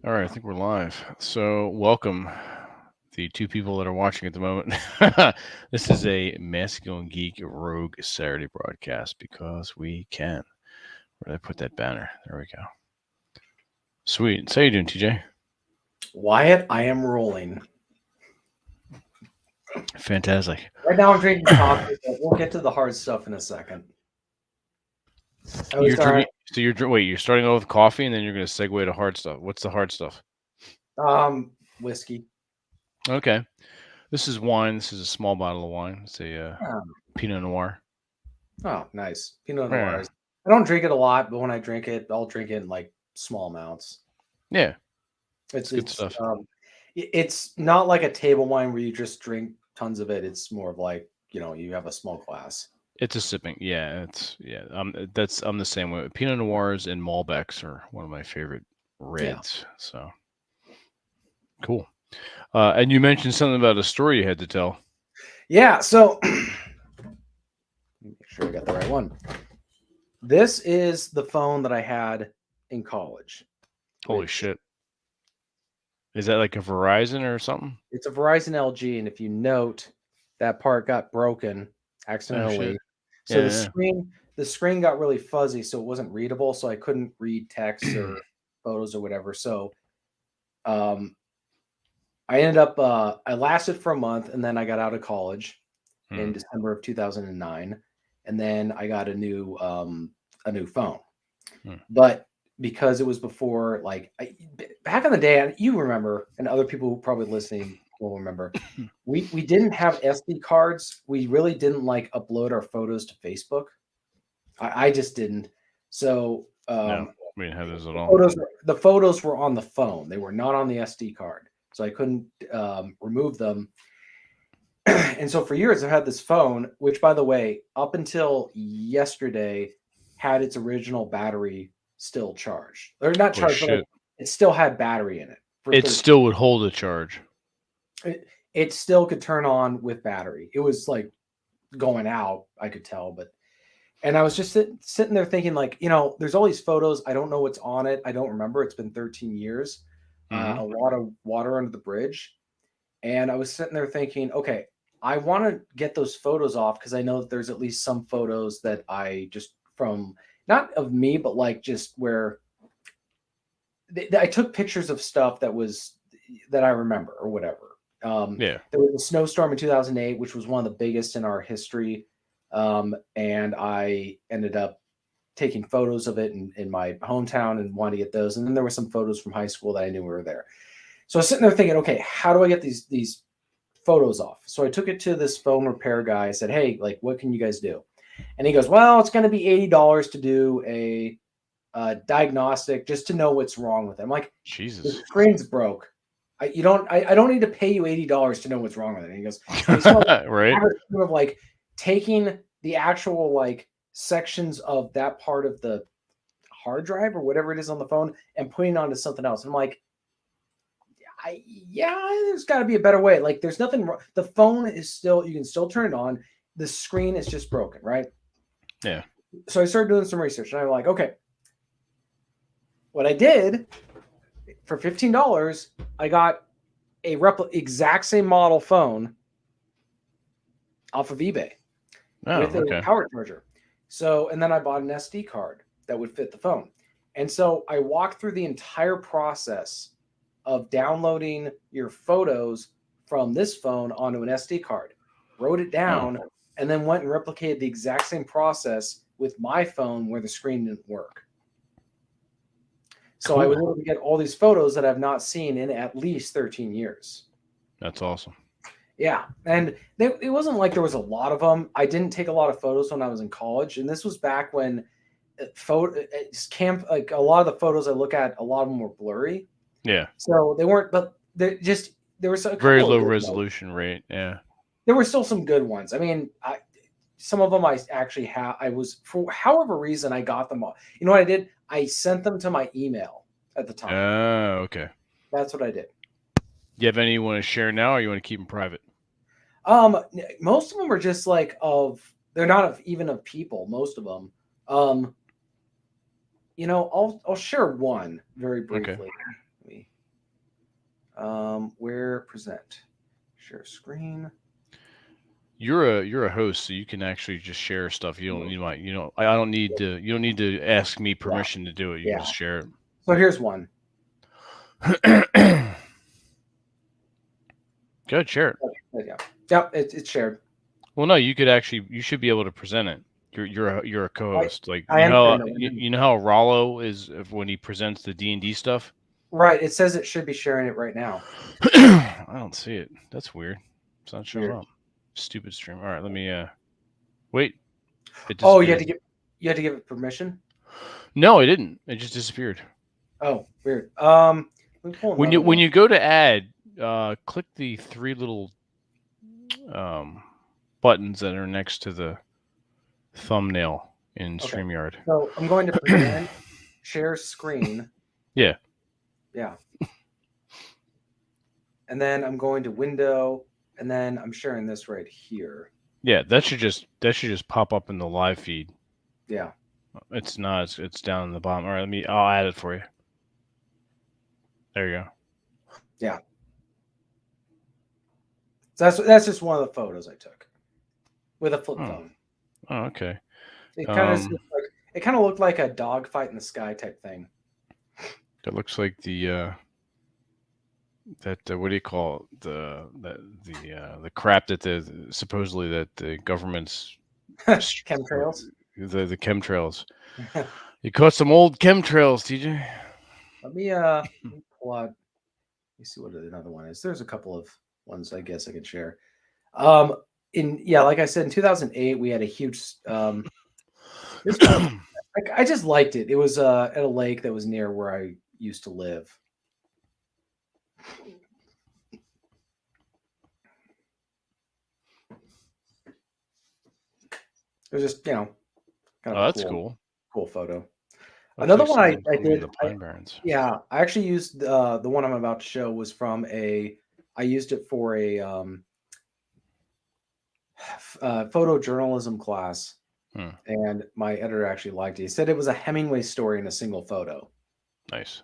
All right, I think we're live. So, welcome the two people that are watching at the moment. This is a Masculine Geek Rogue Saturday broadcast because we can. Where did I put that banner? There we go. Sweet. So, how you doing, TJ? Wyatt, I am rolling. Fantastic. Right now I'm drinking coffee, but we'll get to the hard stuff in a second. You're drinking. So wait. You're starting off with coffee, and then you're going to segue to hard stuff. What's the hard stuff? Whiskey. Okay. This is wine. This is a small bottle of wine. It's a Pinot Noir. Oh, nice. Pinot Yeah. Noirs. I don't drink it a lot, but when I drink it, I'll drink it in like small amounts. Yeah. It's good stuff. It's not like a table wine where you just drink tons of it. It's more of like, you have a small glass. It's a sipping, yeah. I'm the same way. Pinot Noirs and Malbecs are one of my favorite reds. Yeah. So cool. And you mentioned something about a story you had to tell. Yeah. So make sure I got the right one. This is the phone that I had in college. Holy shit! Is that like a Verizon or something? It's a Verizon LG, and if you note, that part got broken accidentally. So the screen got really fuzzy, so it wasn't readable. So I couldn't read text or photos or whatever. So, I ended up I lasted for a month, and then I got out of college in December of 2009, and then I got a new phone. But because it was before, like back in the day, you remember, and other people who probably listening will remember, we didn't have SD cards. We really didn't like upload our photos to Facebook. I just didn't. So no, we didn't have those at all. The photos were on the phone. They were not on the SD card, so I couldn't remove them. And so for years I've had this phone, which, by the way, up until yesterday had its original battery still charged. Or not charged, but it still had battery in it. It still would hold a charge. It still could turn on with battery. It was like going out, I could tell. And I was just sitting there thinking, like, there's all these photos. I don't know what's on it. I don't remember. It's been 13 years. A lot of water under the bridge. And I was sitting there thinking, okay, I want to get those photos off because I know that there's at least some photos that I just from, not of me, but like just where I took pictures of stuff that I remember or whatever. There was a snowstorm in 2008, which was one of the biggest in our history. And I ended up taking photos of it in my hometown and wanted to get those. And then there were some photos from high school that I knew were there. So I was sitting there thinking, okay, how do I get these photos off? So I took it to this phone repair guy. I said, hey, like, what can you guys do? And he goes, well, it's going to be $80 to do a diagnostic just to know what's wrong with it. I'm like, Jesus, the screen's broke. I don't need to pay you $80 to know what's wrong with it. And he goes, right? Sort of like taking the actual like sections of that part of the hard drive or whatever it is on the phone and putting it onto something else. And I'm like, there's got to be a better way. Like, there's nothing wrong. The phone is still, you can still turn it on. The screen is just broken, right? Yeah. So I started doing some research, and I'm like, okay, what I did for $15, I got a exact same model phone off of eBay with a power charger. So, and then I bought an SD card that would fit the phone. And so I walked through the entire process of downloading your photos from this phone onto an SD card, wrote it down, and then went and replicated the exact same process with my phone where the screen didn't work. So I was able to get all these photos that I've not seen in at least 13 years. That's awesome. Yeah. And it wasn't like there was a lot of them. I didn't take a lot of photos when I was in college. And this was back when like a lot of the photos I look at, a lot of them were blurry. Yeah. So they weren't, but there was a very low resolution rate. Yeah. There were still some good ones. I mean, some of them I actually have. I was, for however reason, I got them all. You know what I did? I sent them to my email at the time. Oh, okay. That's what I did. Do you have any you want to share now, or you want to keep them private? Most of them are just like they're not even of people. Most of them. I'll share one very briefly. Okay. Where present? Share screen. You're a host, so you can actually just share stuff. You don't need my I don't need to. You don't need to ask me permission to do it. You can just share So here's one. it. Go ahead, share it. Yeah. Yep. It's shared. Well, no, you could actually. You should be able to present it. You're a co-host. Like I you am know sharing it. you know how Rollo is when he presents the D&D stuff. Right. It says it should be sharing it right now. I don't see it. That's weird. It's not showing Weird. up. Stupid stream. All right, let me wait. It Oh, disappeared. you had to give it permission. No, it didn't. It just disappeared. Oh, weird. When you go to add, click the three little buttons that are next to the thumbnail in StreamYard. So I'm going to present, share screen. Yeah. Yeah. And then I'm going to window, and then I'm sharing this right here. Yeah, that should just pop up in the live feed. Yeah. It's not. It's down in the bottom. All right, I'll add it for you. There you go. Yeah. So that's just one of the photos I took with a flip phone. Oh, okay. It kind of looked like a dog fight in the sky type thing. That looks like the what do you call it? The crap that supposedly that the government's chemtrails. The chemtrails. You caught some old chemtrails, TJ. Let me pull out. Let me see what another one is. There's a couple of ones I guess I could share. Like I said, in 2008 we had a huge. I just liked it. It was at a lake that was near where I used to live. It was just, kind of that's cool photo. Looks Another like one I in did. The Pine Barrens. Yeah, I actually used the one I'm about to show was from I used it for a photojournalism class, and my editor actually liked it. He said it was a Hemingway story in a single photo. Nice.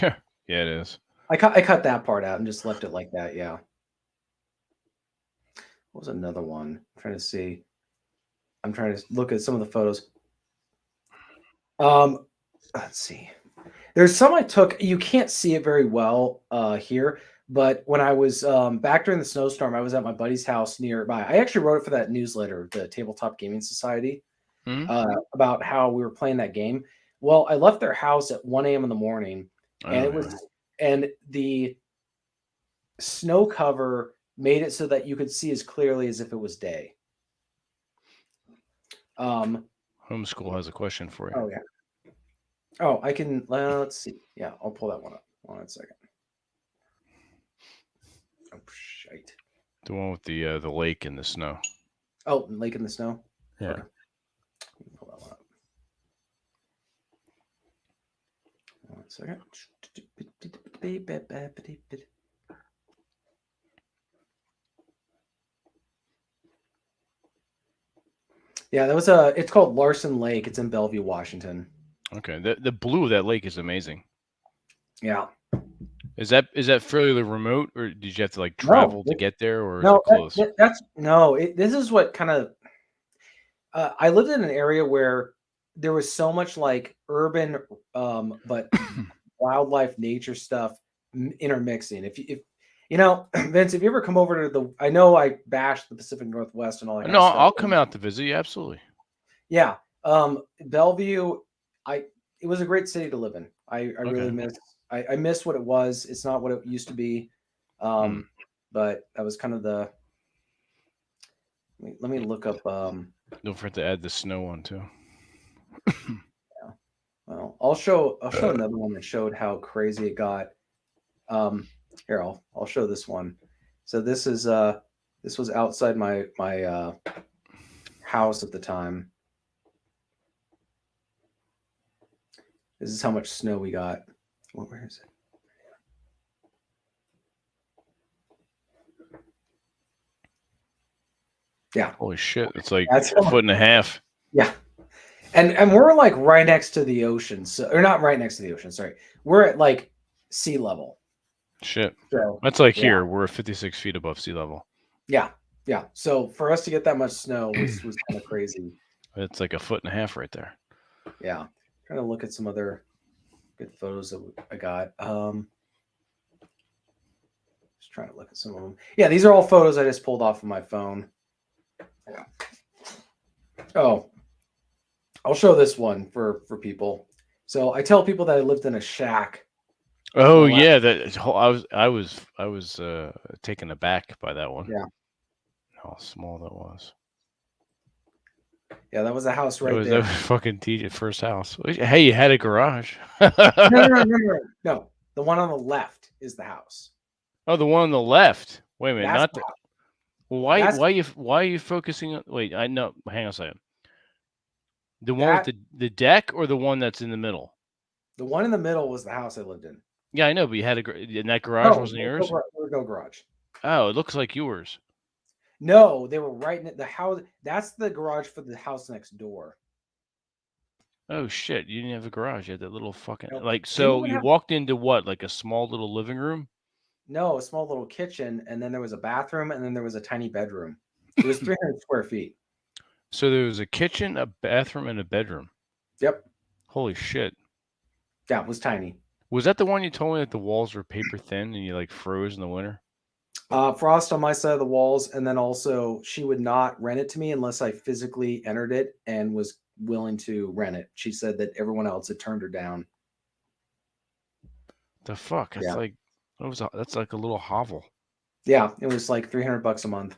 Yeah, it is. I cut that part out and just left it like that. Yeah. What was another one? I'm trying to see. I'm trying to look at some of the photos. Let's see. There's some I took. You can't see it very well here, but when I was back during the snowstorm, I was at my buddy's house nearby. I actually wrote it for that newsletter, the Tabletop Gaming Society, about how we were playing that game. Well, I left their house at 1 a.m. in the morning, and the snow cover made it so that you could see as clearly as if it was day. Homeschool has a question for you. Oh, yeah. Oh, I can, let's see. Yeah, I'll pull that one up. Hold on a second. Oh, shite. The one with the lake in the snow. Oh, lake in the snow? Yeah. Okay. Pull that one up. 1 second. Yeah, that was it's called Larson Lake. It's in Bellevue, Washington. Okay. The blue of that lake is amazing. Yeah. Is that fairly remote, or did you have to travel to get there, or is it close? This is what kind of I lived in an area where there was so much urban but wildlife nature stuff intermixing. If Vince, if you ever come over to I know I bashed the Pacific Northwest and all that. No, I'll come out to visit you. Absolutely. Yeah. Bellevue, it was a great city to live in. I really miss. I miss what it was. It's not what it used to be. But that was kind of the. Let me look up. Don't forget to add the snow one too. Yeah. Well, I'll show another one that showed how crazy it got. Here, I'll show this one. So this was outside my house at the time. This is how much snow we got. Where is it? Yeah. Holy shit! It's like a foot and a half. Yeah. And we're like right next to the ocean, so or not right next to the ocean. Sorry, we're at like sea level. Shit. So That's like yeah, here. We're 56 feet above sea level. yeah, yeah. So for us to get that much snow was kind of crazy. It's like a foot and a half right there. Yeah, trying to look at some other good photos that I got. Just trying to look at some of them. Yeah, these are all photos I just pulled off of my phone. Yeah. Oh, I'll show this one for people. So I tell people that I lived in a shack. Oh My last, yeah, that I was taken aback by that one. yeah, How small that was. yeah, that was a house That right was there. fucking TJ's first house. Hey, you had a garage. No. The one on the left is the house. Oh, the one on the left. Wait a minute, That's not the the. house. Well, That's why are you focusing on? Wait, I know. Hang on a second. The one with that. the deck or the one that's in the middle? The one in the middle was the house I lived in. Yeah, I know, but you had and that garage No, wasn't yours. there was no garage. Oh, it looks like yours. No, they were right in the house. That's the garage for the house next door. Oh shit, you didn't have a garage. You had that little fucking Nope. like. Didn't So even you have walked into what, like a small little living room? no a small little kitchen, and then there was a bathroom, and then there was a tiny bedroom. It was 300 square feet. So there was a kitchen, a bathroom, and a bedroom. Yep. Holy shit. Yeah, it was tiny. Was that the one you told me that the walls were paper thin and you like froze in the winter? Frost on my side of the walls, and then also she would not rent it to me unless I physically entered it and was willing to rent it. She said that everyone else had turned her down. The fuck? It's Yeah, like that's like a little hovel. yeah, it was like $300 a month.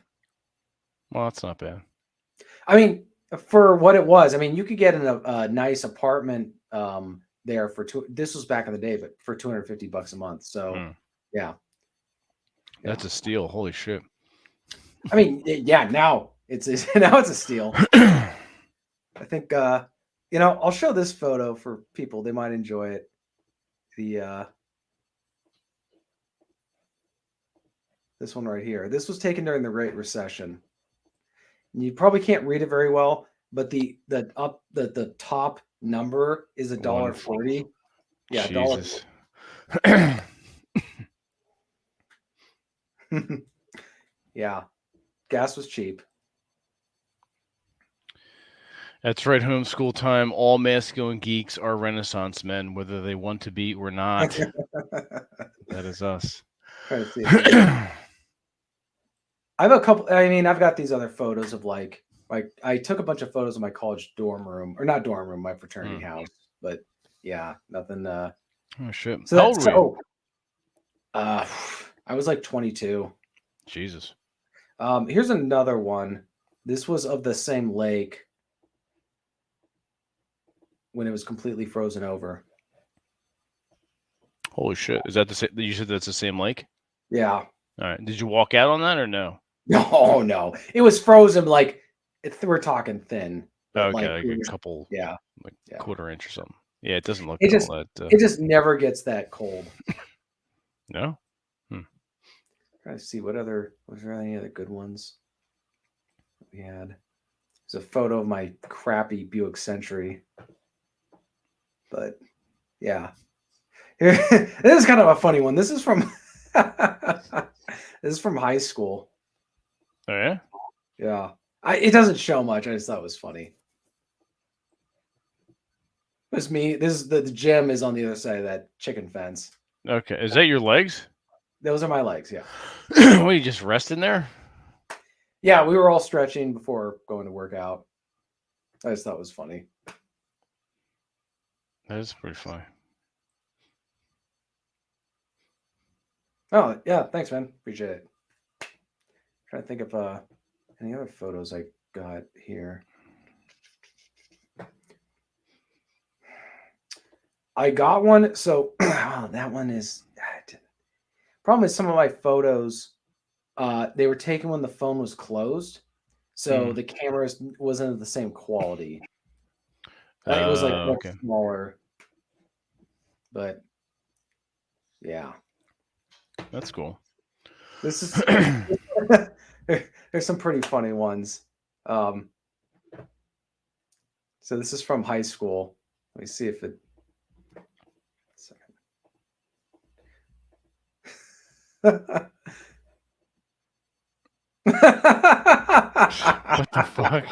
Well, that's not bad. I mean, for what it was, I mean, you could get in a nice apartment there for two. This was back in the day, but for $250 a month. So, yeah, That's a steal. Holy shit. I mean, yeah. Now it's now it's a steal. I think I'll show this photo for people. They might enjoy it. This one right here. This was taken during the Great Recession. You probably can't read it very well, but the top number is $1.40. Yeah, Jesus. Yeah, gas was cheap. That's right, homeschool time. All masculine geeks are Renaissance men, whether they want to be or not. That is us. Trying to see if I have a couple. I mean, I've got these other photos of like I took a bunch of photos of my college dorm room, or not dorm room, my fraternity house. But yeah, nothing. Oh shit! So How old were you? I was like 22. Jesus. Here's another one. This was of the same lake when it was completely frozen over. Holy shit! Is that the same? You said that's the same lake? Yeah. All right. Did you walk out on that or no? No. It was frozen like we're talking thin. Okay, like a couple, yeah, quarter inch or something. Yeah, it doesn't look it just all that. it just never gets that cold. No. Trying to see was there any other good ones we had? There's a photo of my crappy Buick Century, but yeah, this is kind of a funny one. This is from this is from high school. Oh yeah. Yeah, it doesn't show much. I just thought it was funny. It was me. This is the gym is on the other side of that chicken fence. Okay, is that your legs? Those are my legs. Yeah. What, you just resting there? Yeah, we were all stretching before going to work out. I just thought it was funny. That is pretty funny. Oh yeah, thanks, man. Appreciate it. Trying to think of any other photos I got here. I got one. So that one is problem is some of my photos they were taken when the phone was closed, so the cameras wasn't the same quality. It was like much smaller, but yeah, that's cool. This is there's some pretty funny ones. So this is from high school. Let me see if it. What the fuck?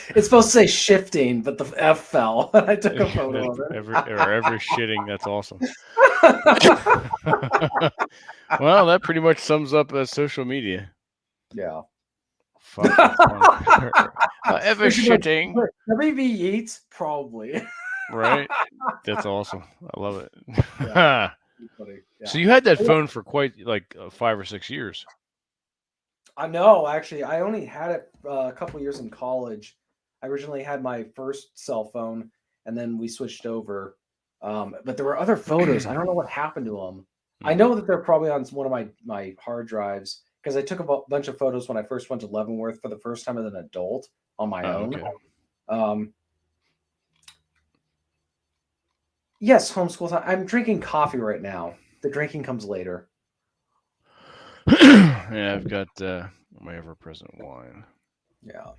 It's supposed to say shifting, but the F fell. I took a photo of it. Ever shitting. That's awesome. Well, that pretty much sums up social media. Yeah. Fuck. That's funny. Ever shitting. Like, WB eats probably. Right. That's awesome. I love it. Yeah. Funny. Yeah. So you had that phone for quite like 5 or 6 years. I know. Actually, I only had it a couple years in college. I originally had my first cell phone, and then we switched over. But there were other photos. I don't know what happened to them. I know that they're probably on one of my hard drives because I took a bunch of photos when I first went to Leavenworth for the first time as an adult on my own. Okay. Yes, homeschool time. I'm drinking coffee right now. The drinking comes later. Yeah, I've got my ever-present wine. Yeah.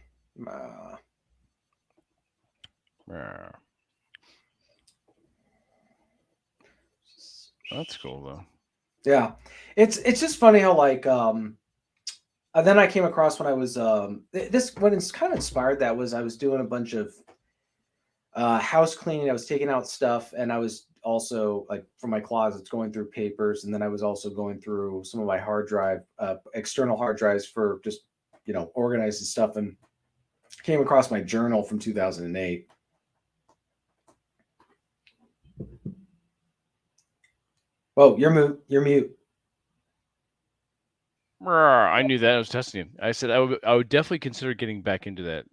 That's cool though. Yeah, it's just funny how like then I came across when I was this when it's kind of inspired that was I was doing a bunch of house cleaning. I was taking out stuff, and I was also like from my closets going through papers, and then I was also going through some of my hard drive external hard drives for just organizing stuff, and came across my journal from 2008. Whoa, you're mute. You're mute. I knew that. I was testing him. I said I would definitely consider getting back into that.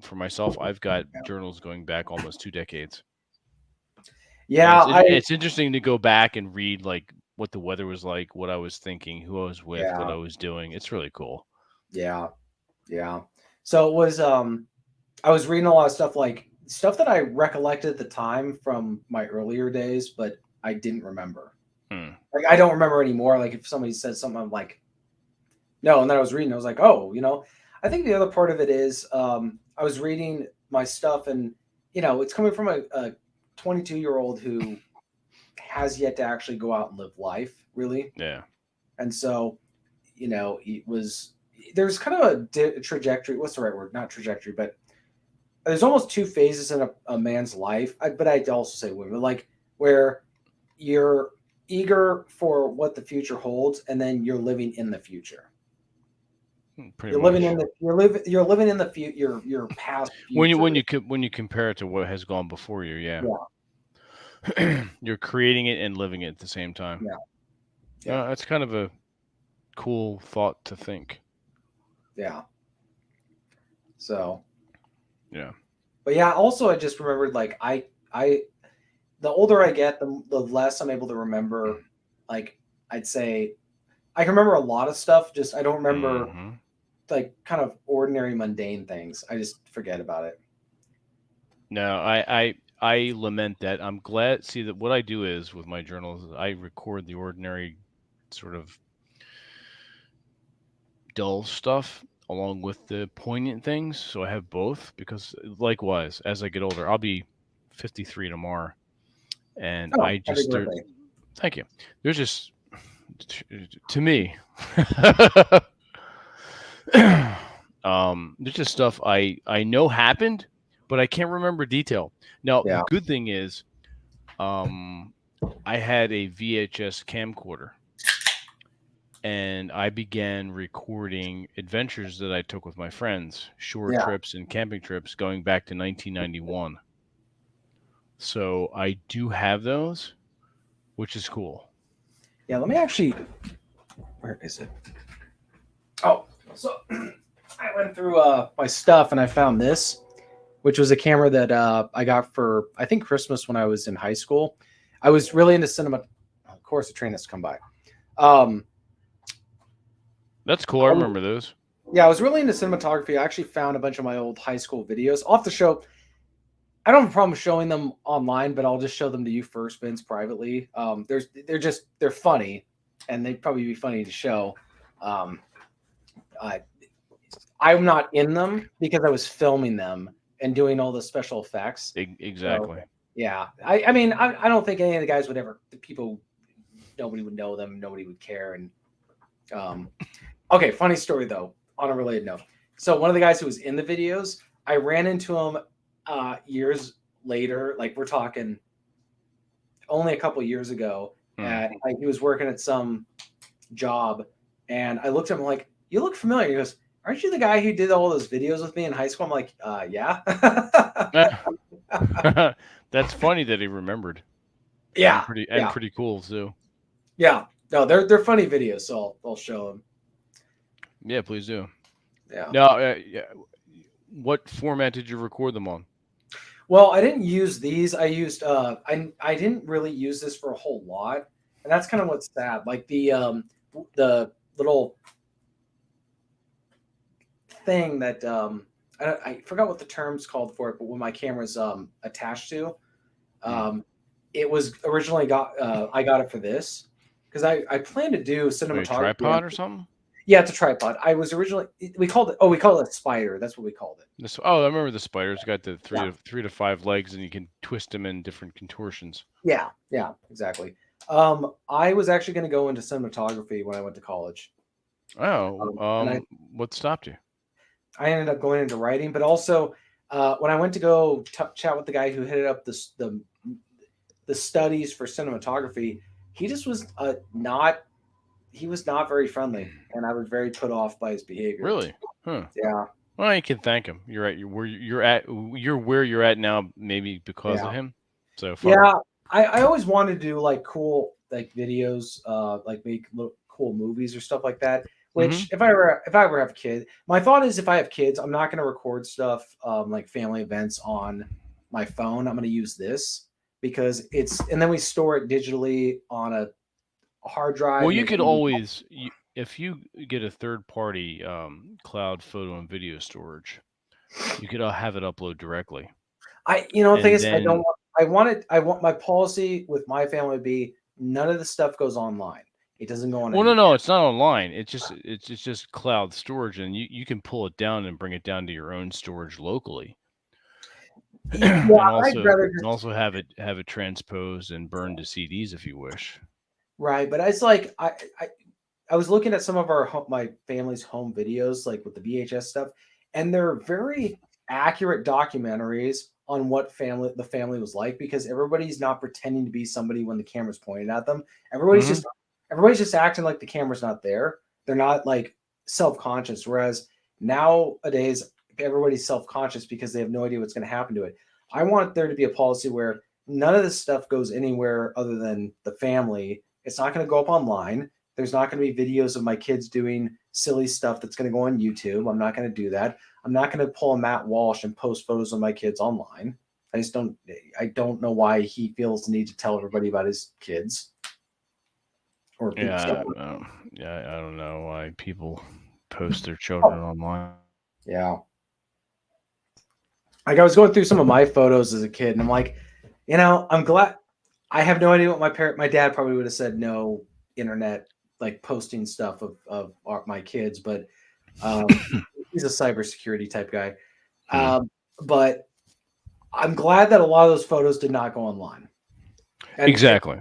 For myself, I've got journals going back almost 2 decades. Yeah, it's interesting to go back and read like what the weather was like, what I was thinking, who I was with, what I was doing. It's really cool. Yeah. So it was I was reading a lot of stuff, like stuff that I recollected at the time from my earlier days, but I didn't remember. Like I don't remember anymore. Like if somebody said something, I'm like, no. And then I was reading, I was like, oh, I think the other part of it is I was reading my stuff, and it's coming from a 22-year-old who has yet to actually go out and live life, really. Yeah. And so, there's kind of a trajectory. What's the right word? Not trajectory, but there's almost 2 phases in a man's life. But I'd also say women, like where you're eager for what the future holds, and then you're living in the future. You're living in the future. Your past. Future. When you compare it to what has gone before you, yeah. You're creating it and living it at the same time. Yeah. That's kind of a cool thought to think. Yeah. So. Yeah. But yeah, also I just remembered like I the older I get, the less I'm able to remember. Like I'd say I can remember a lot of stuff, just I don't remember like kind of ordinary mundane things. I just forget about it. No, I lament that. I'm glad. See, that what I do is with my journals, I record the ordinary sort of dull stuff along with the poignant things. So I have both, because likewise, as I get older, I'll be 53 tomorrow. And I just, thank you. There's just, to me, there's just stuff I know happened, but I can't remember detail. Now, the good thing is, I had a VHS camcorder, and I began recording adventures that I took with my friends, shore trips and camping trips going back to 1991. So I do have those, which is cool. Yeah, let me actually. Where is it? Oh, so I went through my stuff and I found this, which was a camera that I got for, I think, Christmas when I was in high school. I was really into cinema. Of course, a train has to come by. That's cool. I remember those. Yeah, I was really into cinematography. I actually found a bunch of my old high school videos. I'll have to show. I don't have a problem showing them online, but I'll just show them to you first, Vince, privately. They're funny, and they'd probably be funny to show. I'm not in them because I was filming them, and doing all the special effects. So, Exactly. yeah, I mean, I don't think any of the guys would ever. The people, nobody would know them. Nobody would care. And okay, funny story though. On a related note, so one of the guys who was in the videos, I ran into him years later. Like we're talking only a couple years ago. At he was working at some job, and I looked at him like, "You look familiar." He goes, "Aren't you the guy who did all those videos with me in high school?" I'm like, "Yeah." That's funny that he remembered. Yeah, And pretty cool too. yeah. No, they're funny videos, so I'll show them. Yeah, please do. Yeah. Now, what format did you record them on? Well, I didn't use these. I used I didn't really use this for a whole lot, and that's kind of what's sad. Like the little thing that I forgot what the term's called for it, but when my camera's attached to, it was originally I got it for this because I plan to do cinematography. Tripod or something? Yeah, it's a tripod. I was originally we called it a spider. That's what we called it. I remember the spiders. Got the three to five legs, and you can twist them in different contortions. Yeah, exactly. I was actually going to go into cinematography when I went to college. Oh, what stopped you? I ended up going into writing, but also when I went to go chat with the guy who headed up the studies for cinematography, he just was not very friendly, and I was very put off by his behavior. Really? Huh. Yeah. Well, you can thank him. You're right. You're where you're at now, maybe because of him. So yeah, I always wanted to do like cool like videos, like make cool movies or stuff like that. Which if I ever have a kid, my thought is if I have kids, I'm not going to record stuff like family events on my phone. I'm going to use this because and then we store it digitally on a hard drive. Well, you could always, if you get a third-party cloud photo and video storage, you could have it upload directly. The thing is, I want my policy with my family to be none of the stuff goes online. It doesn't go on. Well, no, it's not online. It's just cloud storage, and you can pull it down and bring it down to your own storage locally. Yeah, and also have it transposed and burned to CDs if you wish. Right, but it's like I was looking at some of my family's home videos, like with the VHS stuff, and they're very accurate documentaries on what the family was like because everybody's not pretending to be somebody when the camera's pointed at them. Everybody's just acting like the camera's not there. They're not like self-conscious. Whereas nowadays everybody's self-conscious because they have no idea what's going to happen to it. I want there to be a policy where none of this stuff goes anywhere other than the family. It's not going to go up online. There's not going to be videos of my kids doing silly stuff that's going to go on YouTube. I'm not going to do that. I'm not going to pull a Matt Walsh and post photos of my kids online. I don't know why he feels the need to tell everybody about his kids. Or I don't know why people post their children online. Yeah. Like I was going through some of my photos as a kid, and I'm like, I'm glad. I have no idea what my dad probably would have said. No internet, like posting stuff of my kids, but he's a cybersecurity type guy. But I'm glad that a lot of those photos did not go online. Exactly.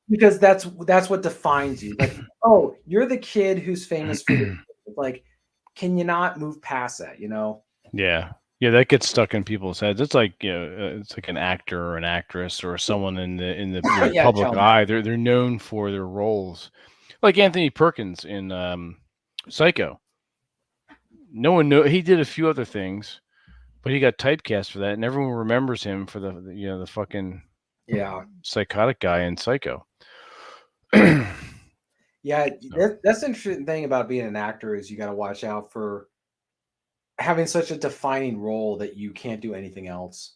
Because that's what defines you. Like, oh, you're the kid who's famous for this. Like, can you not move past that? Yeah, that gets stuck in people's heads. It's like it's like an actor or an actress or someone in the public eye. They're known for their roles, like Anthony Perkins in Psycho. No one knew he did a few other things, but he got typecast for that, and everyone remembers him for the fucking psychotic guy in Psycho. Yeah, that's the interesting thing about being an actor is you got to watch out for having such a defining role that you can't do anything else.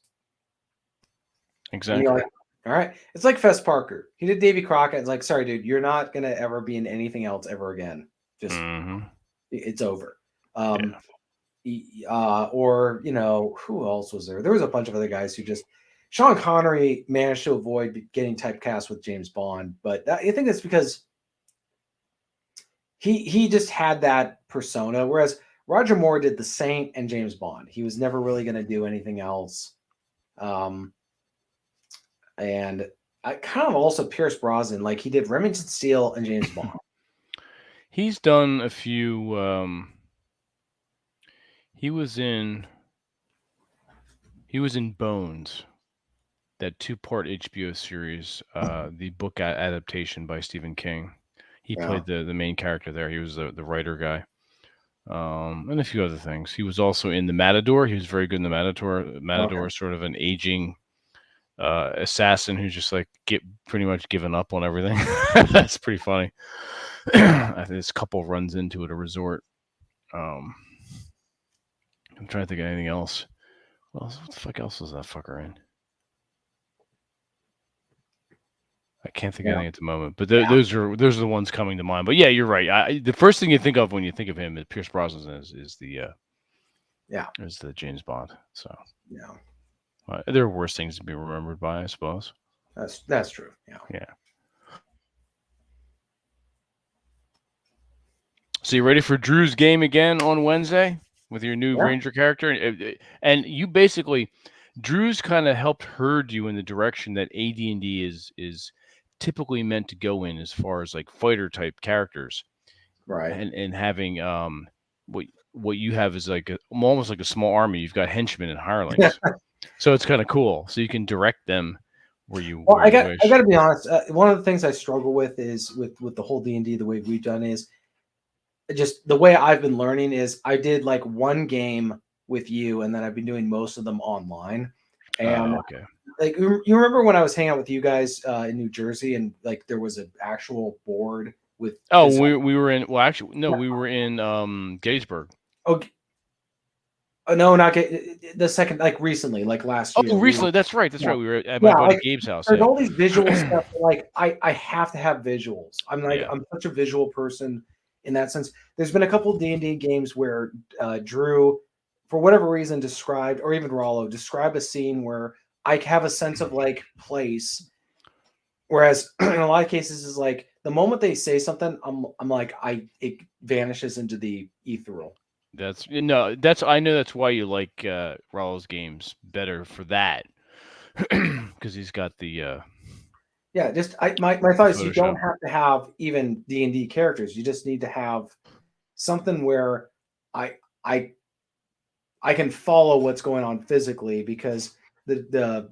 Exactly. All right. It's like Fess Parker. He did Davy Crockett. It's like, sorry, dude, you're not going to ever be in anything else ever again. Just, it's over. Or, who else was there? There was a bunch of other guys who Sean Connery managed to avoid getting typecast with James Bond. But I think that's because he just had that persona. Whereas Roger Moore did the Saint and James Bond. He was never really going to do anything else. And I kind of also Pierce Brosnan, like he did Remington Steele and James Bond. He's done a few. He was in Bones, that 2-part HBO series, the book adaptation by Stephen King. He played the main character there. He was the writer guy, and a few other things. He was also in The Matador. He was very good in The Matador. Matador is sort of an aging assassin who's just like pretty much given up on everything. That's pretty funny. I think this couple runs into at a resort. I'm trying to think of anything else. What the fuck else was that fucker in? I can't think of anything at the moment, but those are the ones coming to mind. But yeah, you're right. The first thing you think of when you think of him is Pierce Brosnan is the James Bond. So there are worse things to be remembered by, I suppose. That's true. Yeah. So you ready for Drew's game again on Wednesday with your new Ranger character? And you basically, Drew's kind of helped herd you in the direction that AD&D is typically meant to go in, as far as like fighter type characters, right? And having what you have is like almost like a small army. You've got henchmen and hirelings, so it's kind of cool. So you can direct them where you. Well, I got to be honest. One of the things I struggle with is with the whole D&D, the way we've done is just the way I've been learning is I did like one game with you, and then I've been doing most of them online. And like you remember when I was hanging out with you guys in New Jersey, and like there was an actual board with. We were in. Well, actually, no, we were in Gettysburg. Oh no, not the second, like recently, like last year. Oh, recently, that's right. That's right. We were at my buddy Gabe's house. There's all these visual stuff. Like I have to have visuals. I'm such a visual person in that sense. There's been a couple of D&D games where Drew, for whatever reason, described, or even Rollo describe a scene where I have a sense of like place, whereas in a lot of cases is like the moment they say something, I'm like it vanishes into the ethereal. I know that's why you like Rollo's games better for that, because he's got the. My thought is you don't have to have even D&D characters. You just need to have something where I can follow what's going on physically, because the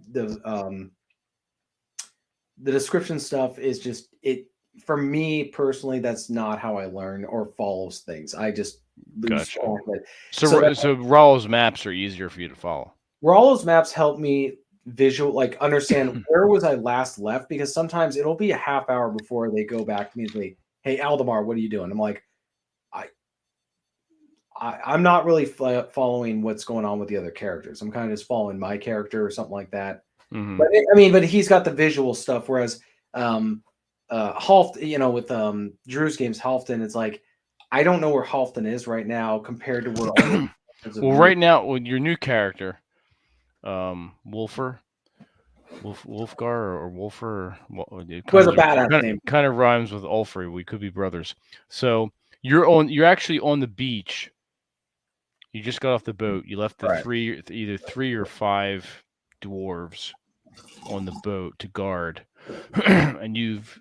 description stuff is just it for me personally. That's not how I learn or follows things. I just lose track of it. So Rollo's maps are easier for you to follow. Rollo's maps help me understand where was I last left, because sometimes it'll be a half hour before they go back to me and say, "Hey, Aldemar, what are you doing?" I'm like, I'm not really following what's going on with the other characters. I'm kind of just following my character or something like that. Mm-hmm. But he's got the visual stuff, whereas with Drew's games, Halfton, it's like I don't know where Halfton is right now compared to where. Well, right now with your new character, Wolfgar or Wolfer, it was a badass name. Kind of rhymes with Ulfrey. We could be brothers. So you're actually on the beach. You just got off the boat. You left either 3 or 5 dwarves on the boat to guard, and you've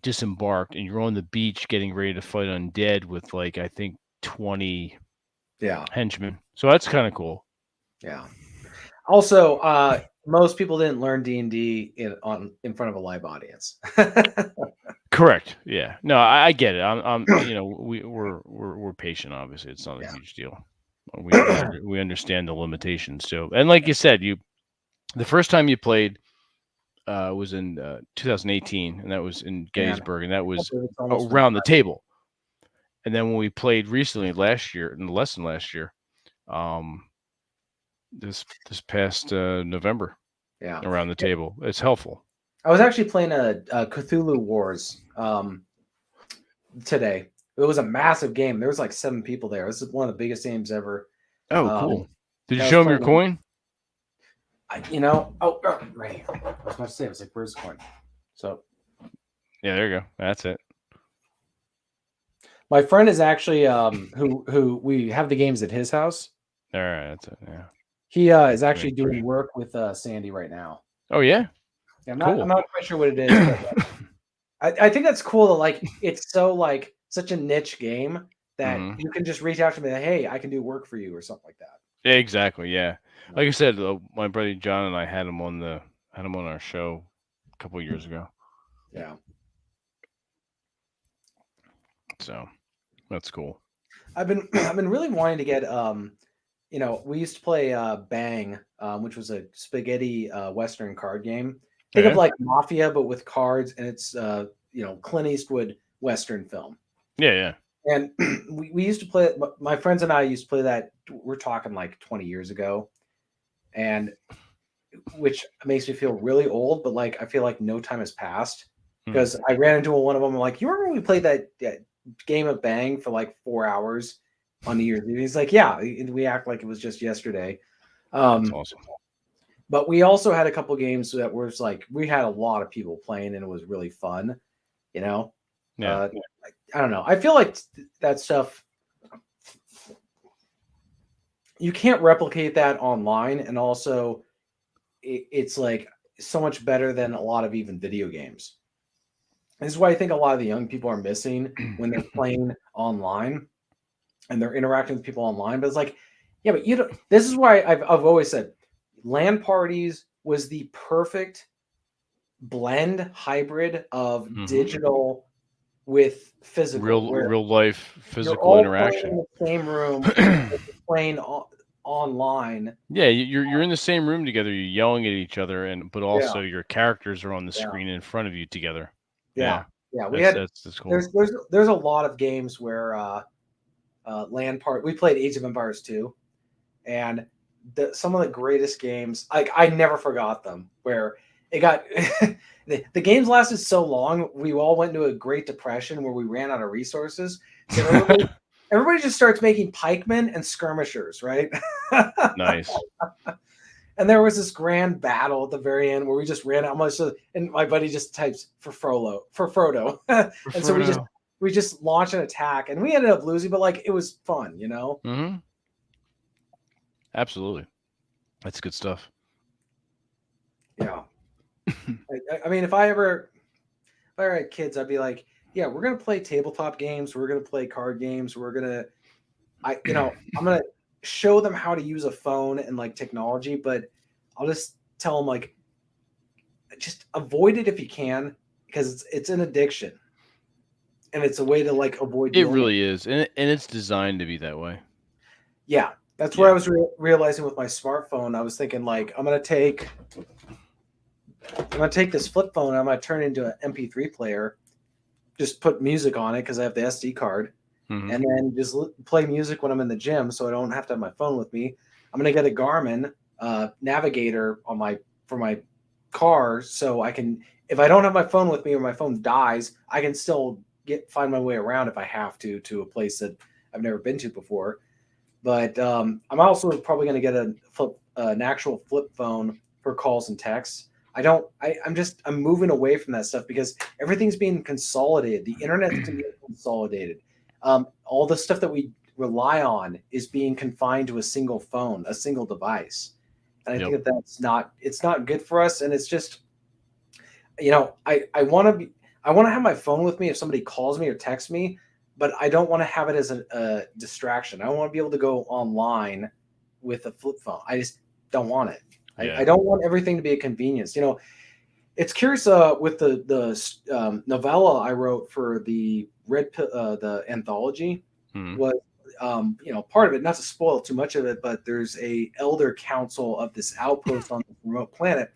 disembarked, and you're on the beach getting ready to fight undead with like I think 20 henchmen. So that's kind of cool. Yeah. Also, most people didn't learn D&D in front of a live audience. Correct. Yeah. No, I get it. I'm we're patient. Obviously, it's not a huge deal. We understand the limitations. So, and like you said, the first time you played was in 2018, and that was in Gettysburg, and that was around the table. And then when we played recently last year, in the lesson last year, this past November, around the table, it's helpful. I was actually playing a Cthulhu Wars today. It was a massive game. There was like 7 people there. This is one of the biggest games ever. Oh, cool! Did you show him your coin? Right here. I was about to say, I was like, "Where's the coin?" So, yeah, there you go. That's it. My friend is actually who we have the games at his house. All right, that's it. Yeah. He is To actually make sure. doing work with Sandy right now. Oh yeah, Yeah, I'm cool. not quite sure what it is, but I think that's cool that like it's so like such a niche game that Hmm. you can just reach out to me like, hey, I can do work for you or something like that. Yeah, exactly. Yeah, You like know? I said, my buddy John and I had him on our show a couple of years ago. Yeah. So that's cool. I've been really wanting to get we used to play Bang, which was a spaghetti western card game. Oh, Think of yeah. like Mafia but with cards, and it's Clint Eastwood western film. Yeah, yeah. And we used to play it. My friends and I used to play that. We're talking like 20 years ago, and which makes me feel really old. But like I feel like no time has passed Hmm. because I ran into one of them. I'm like, you remember when we played that game of Bang for like 4 hours on New Year's Eve? He's like, yeah. We act like it was just yesterday. That's Um, awesome. but we also had a couple games that was like we had a lot of people playing, and it was really fun. You know, Yeah. uh, I don't know. I feel like that stuff you can't replicate that online, and also it's like so much better than a lot of even video games. This is why I think a lot of the young people are missing when they're playing online and they're interacting with people online. But it's like, yeah, but you don't. This is why I've always said, LAN parties was the perfect blend hybrid of Hmm. digital with physical, where Real life you're physical all playing in interaction. the same room, but you're playing online. Yeah, you're in the same room together. You're yelling at each other, but Yeah, also your characters are on the yeah. screen in front of you together. Yeah, Yeah, yeah. We that's had that's cool. there's a lot of games where LAN part. We played Age of Empires 2, and some of the greatest games. Like I never forgot them. Where it got the games lasted so long, we all went into a Great Depression where we ran out of resources. So everybody just starts making pikemen and skirmishers, right? Nice. And there was this grand battle at the very end where we just ran out much, and my buddy just types for Frodo, For and so Frodo. we just launched an attack, and we ended up losing, but like it was fun, you know? Hmm. Absolutely. That's good stuff. Yeah. I mean, if I ever had kids, I'd be like, yeah, we're gonna play tabletop games, we're gonna play card games, I'm gonna show them how to use a phone and like technology, but I'll just tell them like, just avoid it if you can, because it's an addiction. And it's a way to like avoid It dealing with. really is, and it's designed to be that way. Yeah, that's where I Yeah. was realizing with my smartphone. I was thinking like I'm gonna take this flip phone. I'm gonna turn it into an MP3 player. Just put music on it because I have the SD card, Hmm. and then just play music when I'm in the gym, so I don't have to have my phone with me. I'm gonna get a Garmin navigator for my car, so I can, if I don't have my phone with me or my phone dies, I can still find my way around if I have to a place that I've never been to before. But I'm also probably going to get an actual flip phone for calls and texts. I'm moving away from that stuff because everything's being consolidated. The internet's being consolidated. All the stuff that we rely on is being confined to a single phone, a single device. And I Yep. think it's not good for us. And it's just, I want to have my phone with me if somebody calls me or texts me, but I don't want to have it as a distraction. I want to be able to go online with a flip phone. I just don't want it. Yeah. I don't want everything to be a convenience. It's curious with the novella I wrote for the the anthology Hmm. was part of it. Not to spoil too much of it, but there's a elder council of this outpost on this remote planet,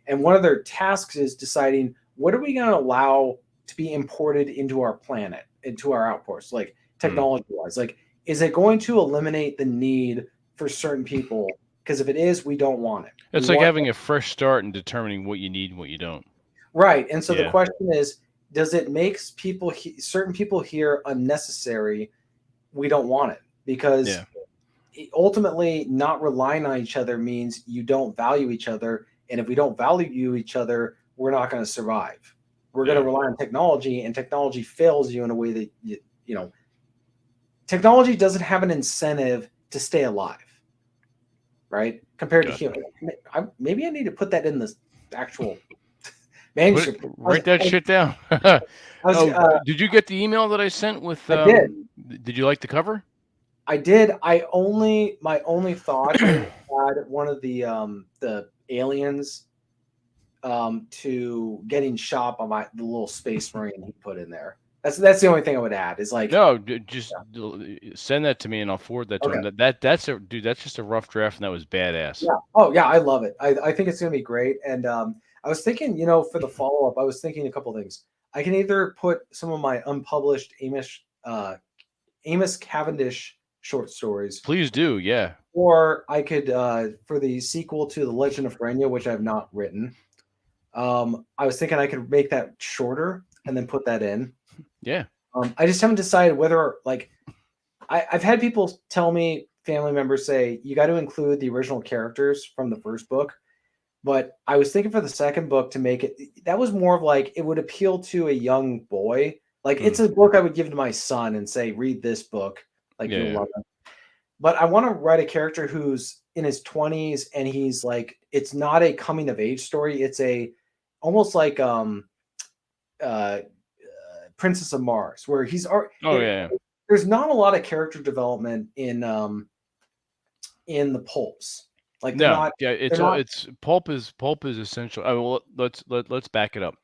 and one of their tasks is deciding what are we going to allow to be imported into our planet, into our outpost, like Hmm. technology wise. Like, is it going to eliminate the need for certain people? Because if it is, we don't want it. We It's like want having a fresh start and determining what you need and what you don't. right. And so the Yeah. question is, does it make certain people here unnecessary? We don't want it because Yeah. ultimately not relying on each other means you don't value each other, and if we don't value each other, we're not going to survive. We're going to Yeah. rely on technology, and technology fails you in a way that technology doesn't have an incentive to stay alive, right? Compared to Gotcha. human. Maybe I need to put that in the actual Put it, manuscript. write that shit down. I was Oh, did you get the email that I sent with? I did. Did you like the cover? I did. My only thought is had one of the aliens to getting shot by the little space marine he put in there. That's the only thing I would add is like, No, just send that to me and I'll forward that to okay. him. That's a dude. That's just a rough draft, and that was badass. Yeah. Oh yeah, I love it. I think it's gonna be great. And I was thinking, for the follow up, I was thinking a couple things. I can either put some of my unpublished Amos Cavendish short stories, Please do. Yeah. or I could for the sequel to The Legend of Frenya, which I've not written. I was thinking I could make that shorter and then put that in. Yeah. I just haven't decided whether like I've had people tell me, family members say, you got to include the original characters from the first book. But I was thinking for the second book to make it, that was more of like, it would appeal to a young boy. Like it's a book I would give to my son and say, read this book. Like you'll love it. But I want to write a character who's in his 20s and he's like, it's not a coming of age story. It's a almost like Princess of Mars, where he's there's not a lot of character development in the pulps. Like they're not. Yeah, it's pulp is essential. I mean, well, let's back it up.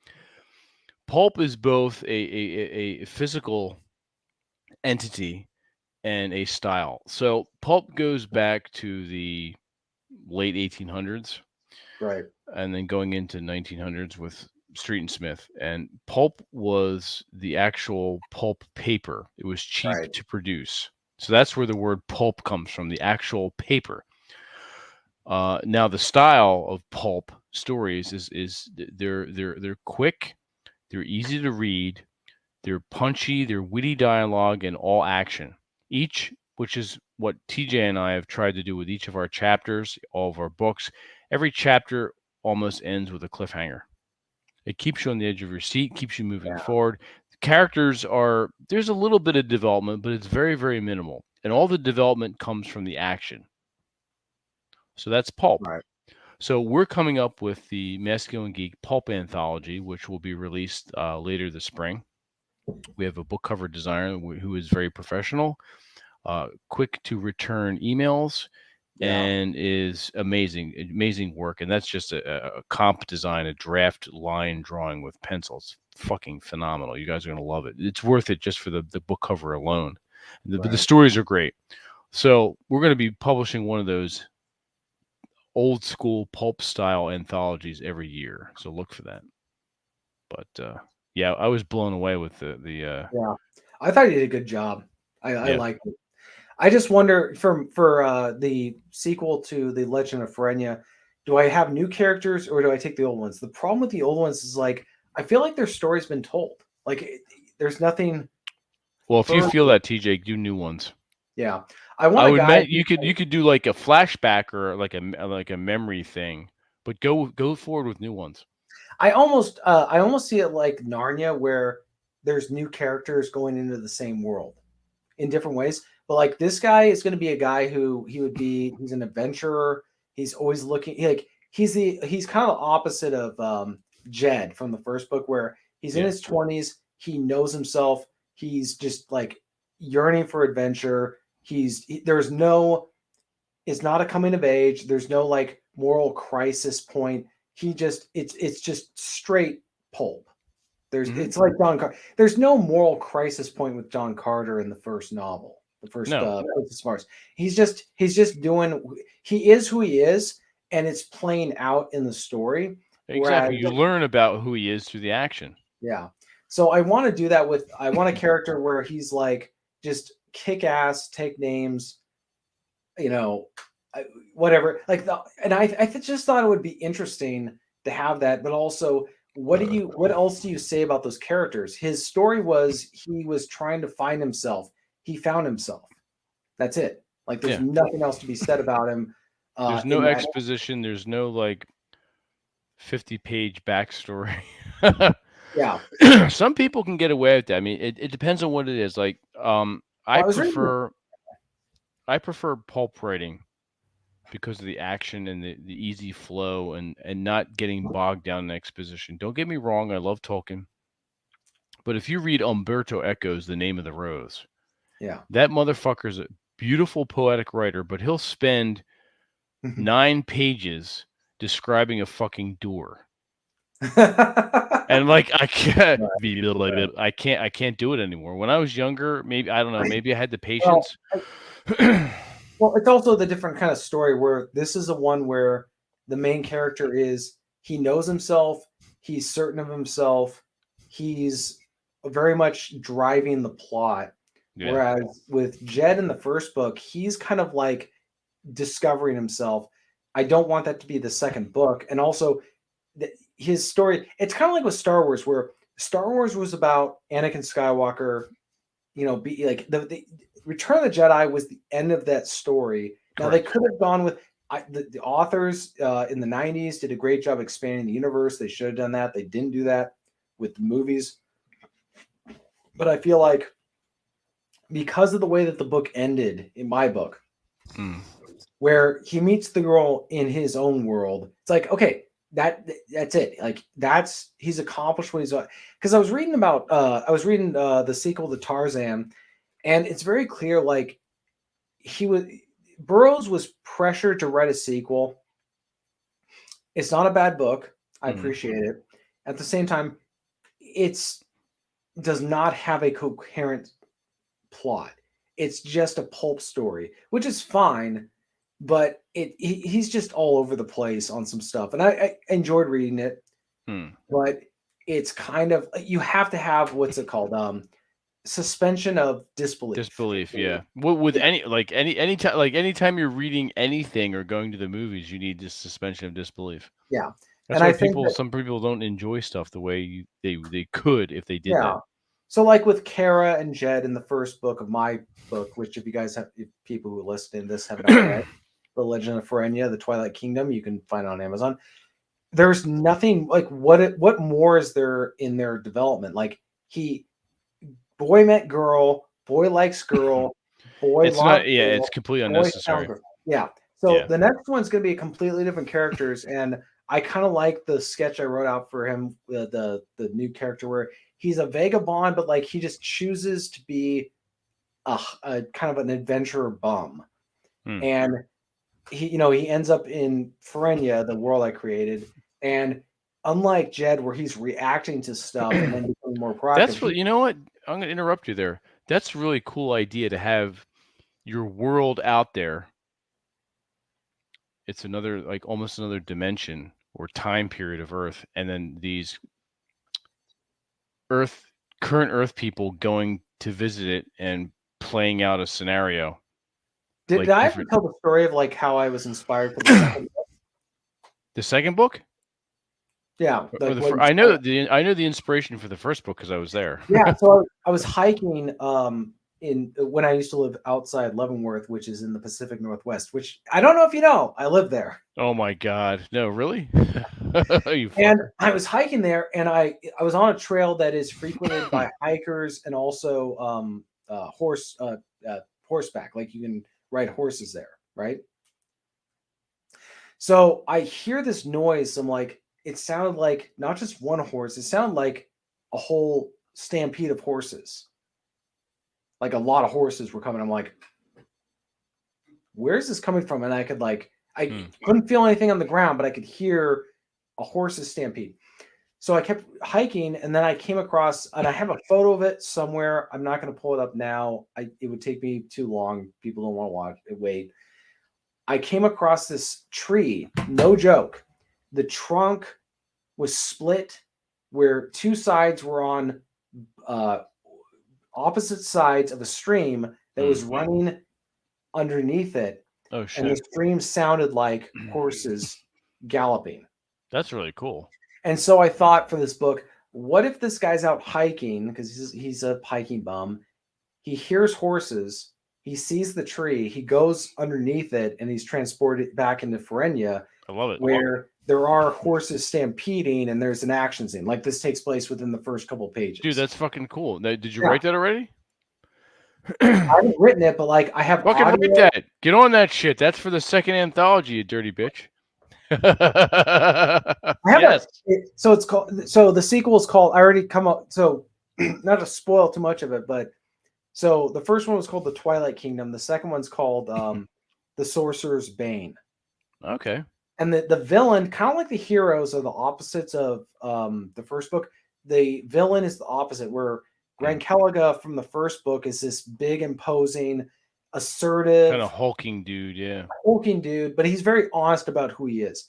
Pulp is both a physical entity and a style. So pulp goes back to the late 1800s, right, and then going into 1900s with Street and Smith. And pulp was the actual pulp paper. It was cheap to produce. So that's where the word pulp comes from, the actual paper. Now the style of pulp stories is they're quick, they're easy to read, they're punchy, they're witty dialogue, and all action. Each, which is what TJ and I have tried to do with each of our chapters, all of our books. Every chapter almost ends with a cliffhanger. It keeps you on the edge of your seat, keeps you moving forward. The characters there's a little bit of development, but it's very, very minimal. And all the development comes from the action. So that's pulp. right. So we're coming up with the Masculine Geek Pulp Anthology, which will be released later this spring. We have a book cover designer who is very professional, quick to return emails, and is amazing work. And that's just a comp design, a draft line drawing with pencils. Fucking phenomenal. You guys are going to love it. It's worth it just for the book cover alone. But the stories are great. So we're going to be publishing one of those old school pulp style anthologies every year. So look for that. But yeah, I was blown away with the yeah. I thought you did a good job. I like it. I just wonder for the sequel to The Legend of Frenya, do I have new characters or do I take the old ones? The problem with the old ones is like I feel like their story's been told. Like there's nothing. Well, if you feel that, TJ, do new ones. Yeah, I would. You could do like a flashback or like a memory thing, but go forward with new ones. I almost see it like Narnia, where there's new characters going into the same world in different ways. But like this guy is going to be a guy who he's an adventurer. He's always looking he's kind of the opposite of Jed from the first book, where he's in his 20s. He knows himself. He's just like yearning for adventure. It's not a coming of age. There's no like moral crisis point. It's just straight pulp. It's like John Carter. There's no moral crisis point with John Carter in the first novel, the first Princess Mars. He's just doing. He is who he is, and it's playing out in the story. Exactly, you learn about who he is through the action. Yeah. So I want to do that I want a character where he's like just kick ass, take names, whatever. I just thought it would be interesting to have that, but also what else do you say about those characters? His story was he was trying to find himself. He found himself. That's it. Like there's nothing else to be said about him. There's no exposition. There's no like 50-page backstory. Yeah. Some people can get away with that. I mean, it depends on what it is. Like, I I was reading. prefer pulp writing because of the action and the easy flow and not getting bogged down in exposition. Don't get me wrong, I love Tolkien, but if you read Umberto Eco's The Name of the Rose, Yeah. that motherfucker's a beautiful poetic writer, but he'll spend 9 pages describing a fucking door. And like I can't I can't do it anymore. When I was younger, maybe I don't know, maybe I had the Well, patience. well, it's also the different kind of story where this is the one where the main character is he knows himself, he's certain of himself, he's very much driving the plot. Yeah. Whereas with Jed in the first book, he's kind of like discovering himself. I don't want that to be the second book. And also his story, it's kind of like with Star Wars, where Star Wars was about Anakin Skywalker, be like the Return of the Jedi was the end of that story. Now they could have gone with the authors in the 90s did a great job expanding the universe. They should have done that. They didn't do that with the movies. But I feel like because of the way that the book ended in my book, where he meets the girl in his own world, it's like, okay, that's it. Like he's accomplished what he's because I was reading the sequel to Tarzan, and it's very clear like Burroughs was pressured to write a sequel. It's not a bad book. I appreciate it. At the same time, does not have a coherent plot. It's just a pulp story, which is fine, but he's just all over the place on some stuff. And I enjoyed reading it, but it's kind of, you have to have, what's it called? Suspension of disbelief. Yeah. With anytime you're reading anything or going to the movies, you need this suspension of disbelief. Yeah. That's why some people don't enjoy stuff the way they could if they did that. So like with Kara and Jed in the first book of my book, which if you guys have, if people who listen to this have not read, The Legend of Ferenya, The Twilight Kingdom, you can find it on Amazon. There's nothing like what more is there in their development? Like boy met girl, boy likes girl, boy it's not girl, it's completely unnecessary. Yeah. So the next one's going to be completely different characters, and I kind of like the sketch I wrote out for him, the new character where he's a vagabond, but like he just chooses to be a kind of an adventurer bum, and he ends up in Ferenya, the world I created, and unlike Jed, where he's reacting to stuff and then becoming more proactive. That's really, you know what? I'm going to interrupt you there. That's a really cool idea to have your world out there. It's another, like almost another dimension or time period of Earth, and then these current Earth people going to visit it and playing out a scenario. Did I ever tell the story of like how I was inspired for the second book? The second book? Yeah, I know the inspiration for the first book because I was there. Yeah, so I was hiking when I used to live outside Leavenworth, which is in the Pacific Northwest. Which I don't know if you know, I live there. Oh my God, no, really? And I was hiking there, and I was on a trail that is frequented by hikers and also horseback. Like you can ride horses there, right? So I hear this noise. I'm like, it sounded like not just one horse, it sounded like a whole stampede of horses. Like a lot of horses were coming. I'm like, where's this coming from? And I could I couldn't feel anything on the ground, but I could hear a horse's stampede. So I kept hiking, and then I came across, and I have a photo of it somewhere. I'm not going to pull it up now. It would take me too long. People don't want to watch it. Wait. I came across this tree. No joke. The trunk was split where two sides were on opposite sides of a stream that was running underneath it. Oh, shit. And the stream sounded like horses galloping. That's really cool. And so I thought for this book, what if this guy's out hiking, because he's a hiking bum. He hears horses. He sees the tree. He goes underneath it, and he's transported back into Ferenya. I love it. Where there are horses stampeding, and there's an action scene. Like this takes place within the first couple pages. Dude, that's fucking cool. Now, did you write that already? I haven't written it, but like I have Fucking write audio. that. Get on that shit. That's for the second anthology, you dirty bitch. I have Yes. so it's called, so the sequel is called, I already come up, so not to spoil too much of it, but so the first one was called The Twilight Kingdom. The second one's called The Sorcerer's Bane. Okay. And the villain, kind of like the heroes, are the opposites of the first book. The villain is the opposite, where Gran Caliga from the first book is this big, imposing, assertive, Kind of hulking dude, yeah. hulking dude, but he's very honest about who he is.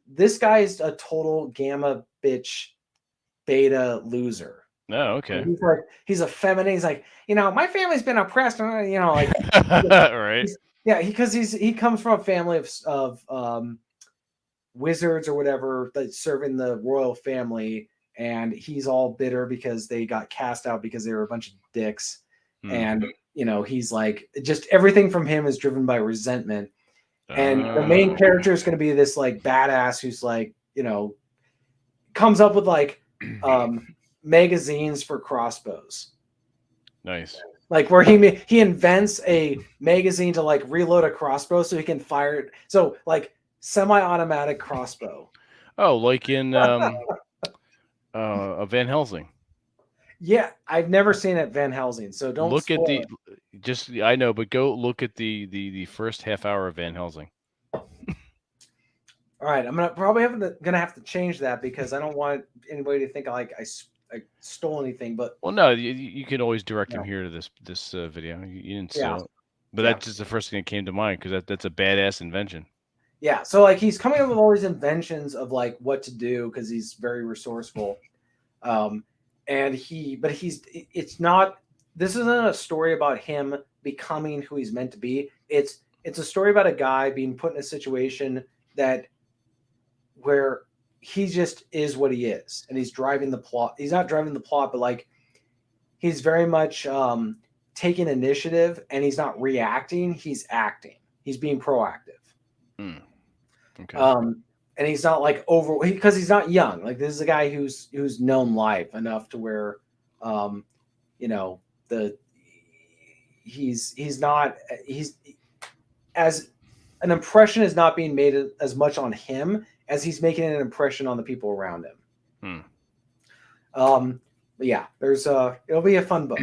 This guy is a total gamma bitch beta loser. Oh, okay. He's like, he's a feminine. He's like, my family's been oppressed, like, Right. yeah, because he comes from a family of wizards or whatever that serve in the royal family, and he's all bitter because they got cast out because they were a bunch of dicks. And he's like, just everything from him is driven by resentment. And the main character is going to be this like badass who's like, comes up with like magazines for crossbows. Nice. Like where he invents a magazine to like reload a crossbow so he can fire it. So like semi-automatic crossbow. Oh, like in Van Helsing. Yeah, I've never seen it Van Helsing, so don't Look at spoil the I know, but go look at the first half hour of Van Helsing. All right, I'm gonna have to change that because I don't want anybody to think like I stole anything. But well, no, you can always direct them here to this video. You didn't steal it, but that's just the first thing that came to mind because that's a badass invention. Yeah, so like he's coming up with all these inventions of like what to do because he's very resourceful. It's not. This isn't a story about him becoming who he's meant to be. It's a story about a guy being put in a situation where he just is what he is, and he's driving the plot. He's not driving the plot, but like he's very much taking initiative, and he's not reacting. He's acting. He's being proactive. Okay. And he's not like because he's not young. Like this is a guy who's known life enough to where, he's as an impression is not being made as much on him as he's making an impression on the people around him. But yeah, it'll be a fun book.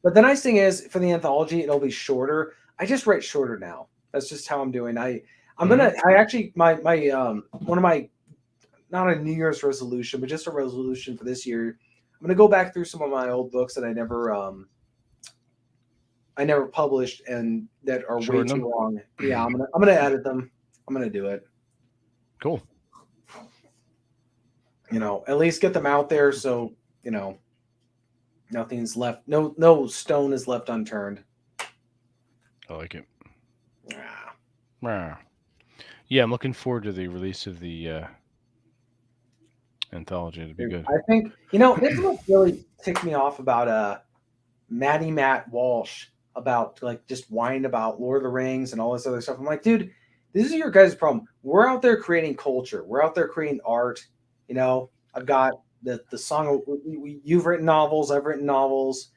But the nice thing is for the anthology, it'll be shorter. I just write shorter now. That's just how I'm doing. I actually my one of my, not a New Year's resolution, but just a resolution for this year. I'm gonna go back through some of my old books that I never published and that are way too long. Yeah, I'm gonna edit them. I'm gonna do it. Cool. At least get them out there so nothing's left. No stone is left unturned. I like it. Yeah, I'm looking forward to the release of the anthology. It'd be good. I think this is what really ticked me off about Matt Walsh about like just whining about Lord of the Rings and all this other stuff. I'm like, dude, this is your guys' problem. We're out there creating culture. We're out there creating art. I've got the song. You've written novels. I've written novels.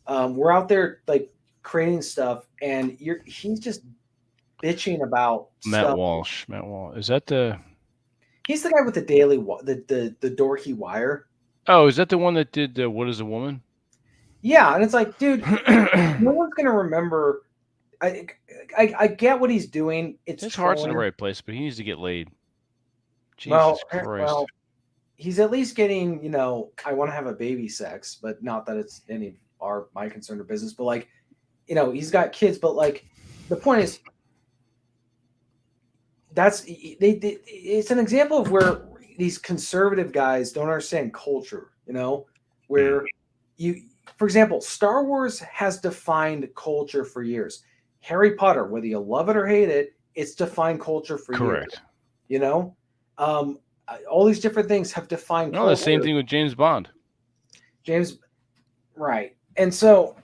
We're out there like creating stuff, and he's just bitching about Matt stuff. Walsh. Is that the? He's the guy with the daily the dorky wire. Oh, is that the one that did What Is a Woman? Yeah, and it's like, dude, no one's gonna remember. I get what he's doing. His heart's in the right place, but he needs to get laid. Jesus Christ. Well, he's at least getting, I want to have a baby sex, but not that it's any of my concern or business. But like, he's got kids. But like, the point is, it's an example of where these conservative guys don't understand culture. Where for example, Star Wars has defined culture for years. Harry Potter, whether you love it or hate it, it's defined culture for years. All these different things have defined culture. The same thing with James Bond. Right. And so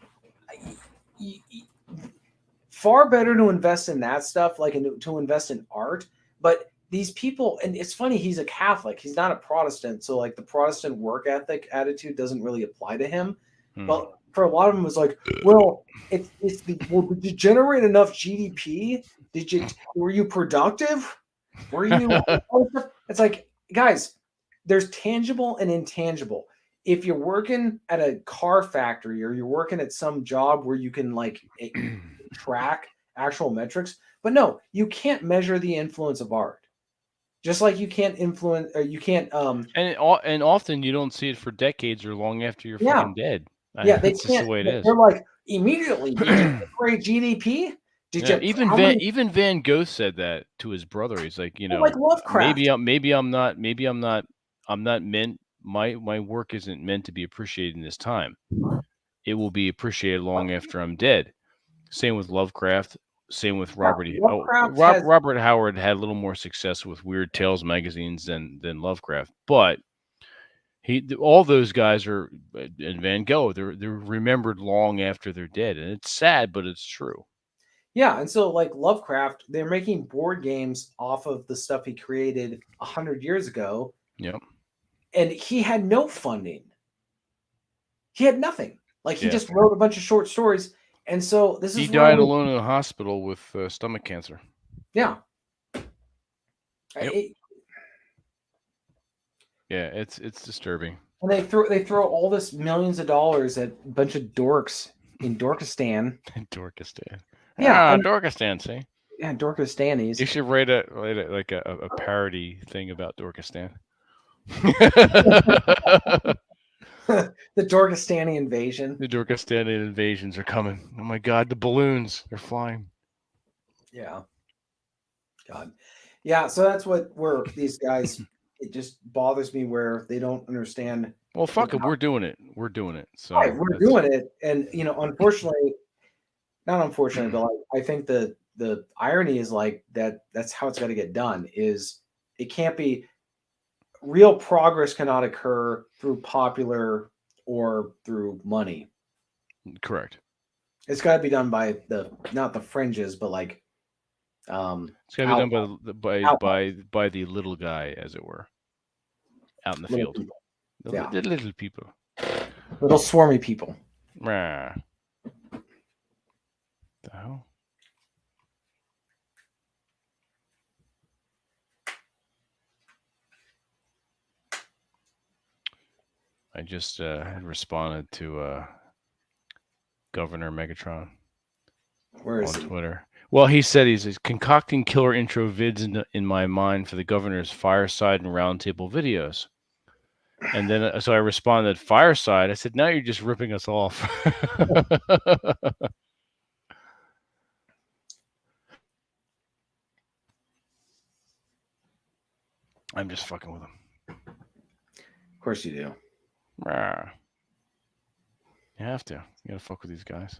far better to invest in that stuff, like to invest in art. But these people, and it's funny, he's a Catholic. He's not a Protestant. So like the Protestant work ethic attitude doesn't really apply to him. But for a lot of them, it was like, well, did you generate enough GDP? Were you productive? Were you? It's like, guys, there's tangible and intangible. If you're working at a car factory or you're working at some job where you can like track actual metrics, but no, you can't measure the influence of art. Just like you can't influence, or you can't. And often you don't see it for decades or long after you're fucking dead. Yeah, they That's just the can't. way it is. They're like, immediately, did you generate GDP? Did you? Even Van Gogh said that to his brother. He's like, like Lovecraft. I'm not meant. My work isn't meant to be appreciated in this time. It will be appreciated long after I'm dead. Same with Lovecraft. Same with Robert. Robert Howard had a little more success with Weird Tales magazines than Lovecraft, but all those guys are, and Van Gogh, they're remembered long after they're dead, and it's sad, but it's true. Yeah, and so like Lovecraft, they're making board games off of the stuff he created 100 years ago. Yep. And he had no funding. He had nothing. Like he just wrote a bunch of short stories. And so he died alone in a hospital with stomach cancer. Yeah. Yep. It's disturbing. And they throw all this millions of dollars at a bunch of dorks in Dorkistan. Dorkistan. Yeah, Dorkistan. See. Yeah, Dorkistanis. You should write a parody thing about Dorkistan. The Dorkistani invasion. The Dorkistani invasions are coming. Oh my God, the balloons are flying. Yeah. God. Yeah, so that's where these guys, it just bothers me where they don't understand. Well, fuck it, we're doing it. We're doing it. So right, we're doing it. And unfortunately, not unfortunately, but like I think the irony is like that's how it's got to get done. Is it can't be real progress cannot occur through popular or through money. Correct. It's got to be done by not the fringes, but like it's got to be done by the little guy, as it were, out in the field. The little people, little swarmy people. The hell? I just responded to Governor Megatron on Twitter. Well, he said he's concocting killer intro vids in my mind for the governor's fireside and roundtable videos. And then so I responded, fireside. I said, now you're just ripping us off. I'm just fucking with him. Of course you do. You have to. You gotta fuck with these guys.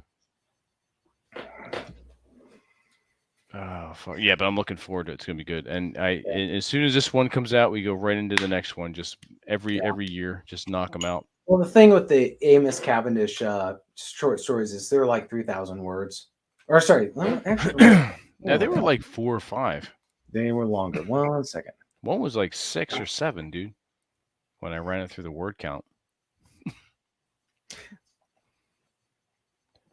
Oh, fuck. Yeah, but I'm looking forward to it. It's gonna be good. And as soon as this one comes out, we go right into the next one. Just every year, just knock them out. Well, the thing with the Amos Cavendish short stories is they're like 3,000 words. Or sorry, actually, now they were like 4 or 5. They were longer. 1 second. One was like 6 or 7, dude. When I ran it through the word count.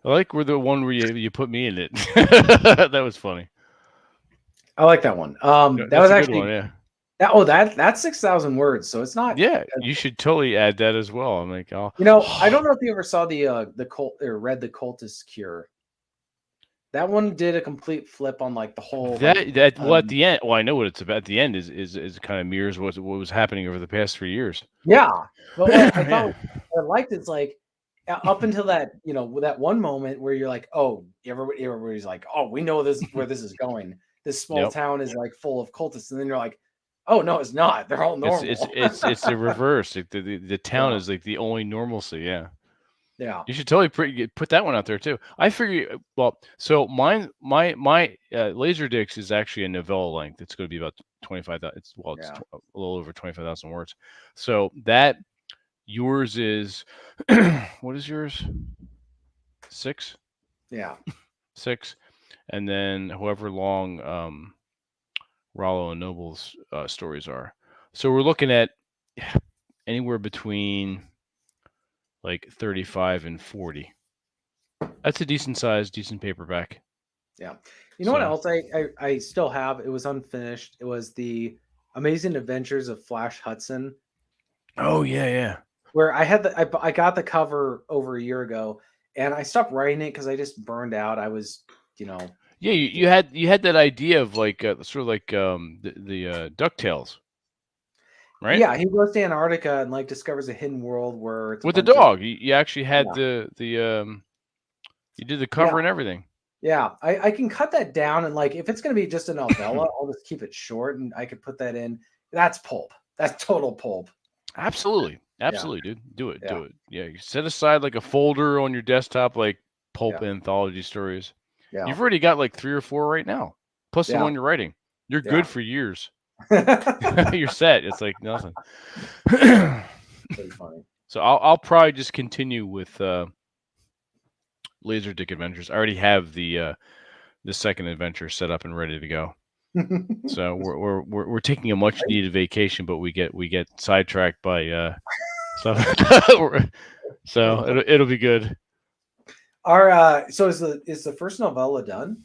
I like the one where you put me in it. That was funny. I like that one. That was actually one, yeah. That's 6,000 words, so it's not. Yeah, you should totally add that as well. I'm like, I don't know if you ever saw the cult or read the Cultist Cure. That one did a complete flip on like the whole. Well, at the end, I know what it's about. At the end is kind of mirrors what was happening over the past 3 years. Yeah, but what I thought I liked it's like up until that that one moment where you're like, oh, everybody's like, oh, we know this where this is going. This small town is like full of cultists, and then you're like, oh no, it's not. They're all normal. It's the reverse. Like the town is like the only normalcy. Yeah. Yeah. You should totally put that one out there too. I figure. Well, so my Laserdix is actually a novella length. It's going to be about 25,000. It's a little over 25,000 words. So that yours is what is yours? 6. Yeah. 6, and then however long Rollo and Noble's stories are. So we're looking at anywhere between like 35 and 40. That's a decent size, decent paperback. Yeah. You know what else I still have? It was unfinished. It was the Amazing Adventures of Flash Hudson. Oh yeah. Where I got the cover over a year ago, and I stopped writing it because I just burned out. I was, Yeah, you had that idea of like sort of like the DuckTales, right? Yeah, he goes to Antarctica and like discovers a hidden world where it's a With the bunch of dog. You actually had the you did the cover and everything. Yeah, I can cut that down, and like if it's gonna be just a novella, I'll just keep it short, and I could put that in. That's pulp. That's total pulp. Absolutely, dude. Do it. Yeah, you set aside like a folder on your desktop, like pulp anthology stories. Yeah, You've already got like 3 or 4 right now, plus the one you're writing. You're good for years. You're set. It's like nothing. Pretty funny. So I'll probably just continue with Laserdick Adventures. I already have the second adventure set up and ready to go. So we're taking a much needed vacation, but we get sidetracked by stuff. So it'll be good. So is the first novella done?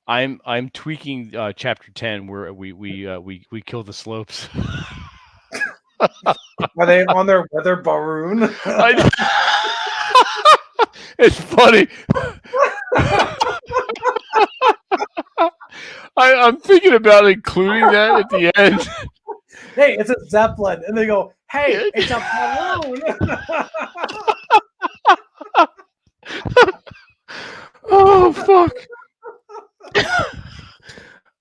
I'm tweaking chapter 10 where we kill the slopes. Are they on their weather balloon? It's funny. I'm thinking about including that at the end. Hey, it's a Zeppelin, and they go, "Hey, it's a balloon." Oh fuck!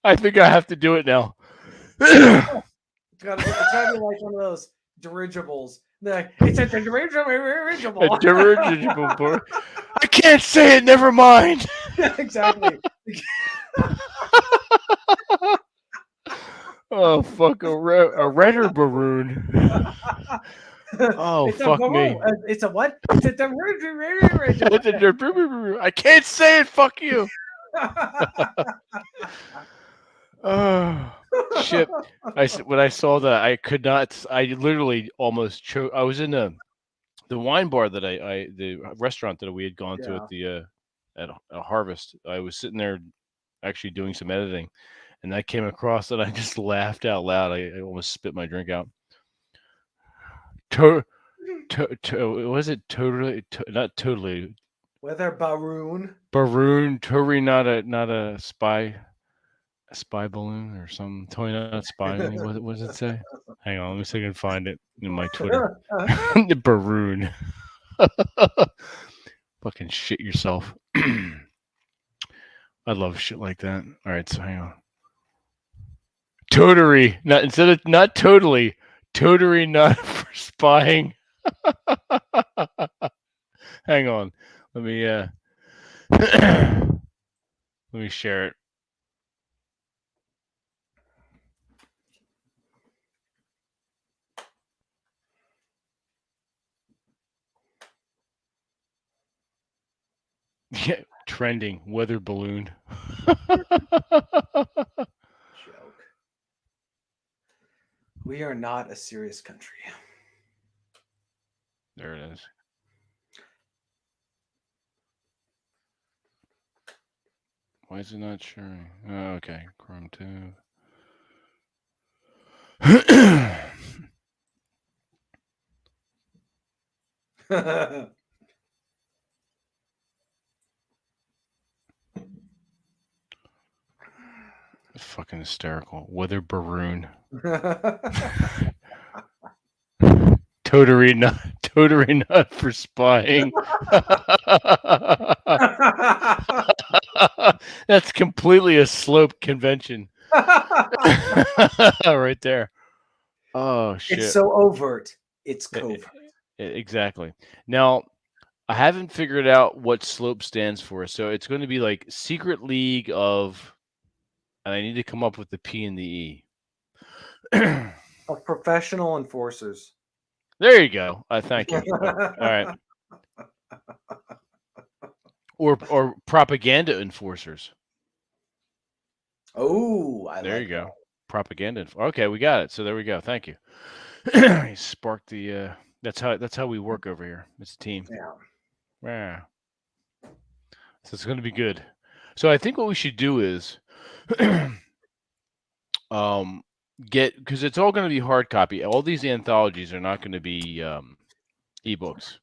I think I have to do it now. It's gotta be like one of those dirigibles. It's a dirigible. A dirigible boy. I can't say it. Never mind. Exactly. Oh fuck! A redder maroon. Oh it's fuck me! It's a what? It's a dirigible. I can't say it. Fuck you. Oh shit! When I saw that, I could not. I literally almost choked. I was in the wine bar that the restaurant that we had gone to at the at a Harvest. I was sitting there actually doing some editing, and I came across it. I just laughed out loud. I almost spit my drink out. Was it totally? Not totally. Weather balloon. Baroon, totally not a spy. A spy balloon or some toy not spy. What does it say? Hang on, let me see if I can find it in my Twitter. The Baroon. Fucking shit yourself. I love shit like that. All right, so hang on. Totery, not totally. Totery not for spying. Hang on. Let me let me share it. Yeah, trending weather balloon. Joke. We are not a serious country. There it is. Why is it not sharing? Oh, okay, Chrome 2. Fucking hysterical. Weather Baroon. Totery not for spying. That's completely a slope convention. Right there. Oh shit. It's so overt. It's covert. Exactly. Now, I haven't figured out what slope stands for, so it's going to be like Secret League of, and I need to come up with the P and the E. Of professional enforcers. There you go. Thank you. All right. Or propaganda enforcers. Oh, there you go. Propaganda. Okay, we got it. So there we go. Thank you. He sparked the That's how we work over here. It's a team. Yeah. Yeah. So it's going to be good. So I think what we should do is um get, because it's all going to be hard copy. All these anthologies are not going to be ebooks.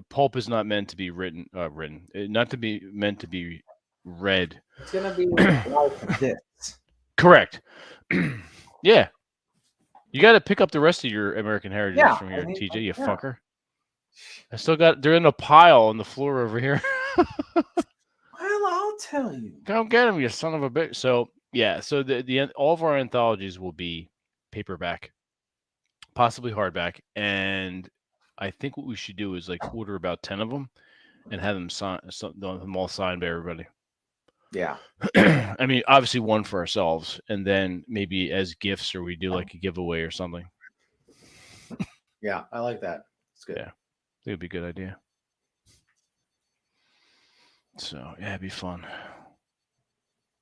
Pulp is not meant to be not to be meant to be read. It's gonna be like this. Correct. Yeah. You got to pick up the rest of your American Heritage Yeah. from here, TJ, you yeah. fucker. I still got, they're in a pile on the floor over here. Well, I'll tell you. Go get them, you son of a bitch. So, yeah, so all of our anthologies will be paperback, possibly hardback, and I think what we should do is like order about 10 of them and have them all signed by everybody. Yeah. I mean, obviously one for ourselves, and then maybe as gifts, or we do like a giveaway or something. Yeah, I like that. It's good. Yeah. It would be a good idea. So yeah, it'd be fun.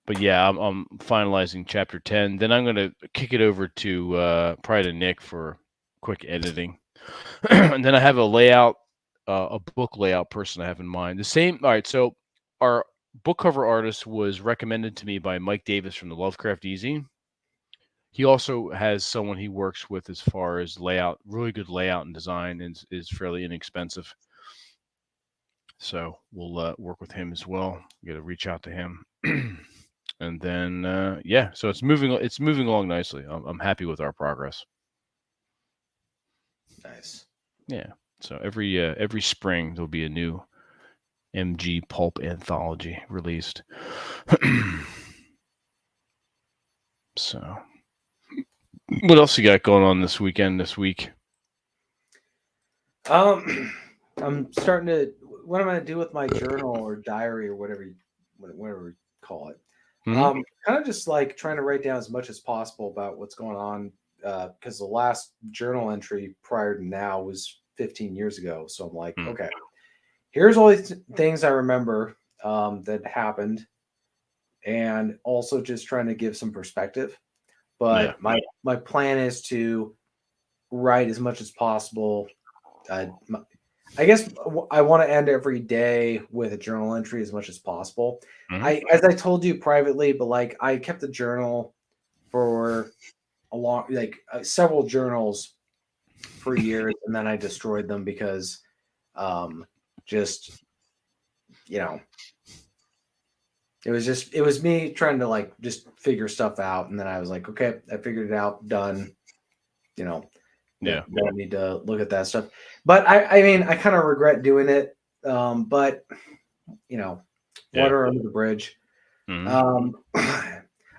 But yeah, I'm finalizing chapter 10. Then I'm gonna kick it over to probably to Nick for quick editing, and then I have a book layout person I have in mind. The same. All right, so our book cover artist was recommended to me by Mike Davis from the Lovecraft Easy. He also has someone he works with as far as layout, really good layout and design, and is fairly inexpensive. So we'll work with him as well. We got to reach out to him, and then yeah. So it's moving along nicely. I'm happy with our progress. Nice. Yeah. So every spring there'll be a new MG Pulp anthology released. So, what else you got going on this week? I'm starting to. What am I gonna do with my journal or diary or whatever we call it? Mm-hmm. Kind of just like trying to write down as much as possible about what's going on, because the last journal entry prior to now was 15 years ago. So I'm like, okay, here's all these things I remember that happened, and also just trying to give some perspective. But my plan is to write as much as possible. I guess I want to end every day with a journal entry as much as possible. Mm-hmm. As I told you privately, but like I kept a journal for a long, like several journals for years, and then I destroyed them because, just it was me trying to like just figure stuff out, and then I was like, okay, I figured it out, done. Yeah. Don't need to look at that stuff. But I mean, I kind of regret doing it. But water under the bridge. Mm-hmm.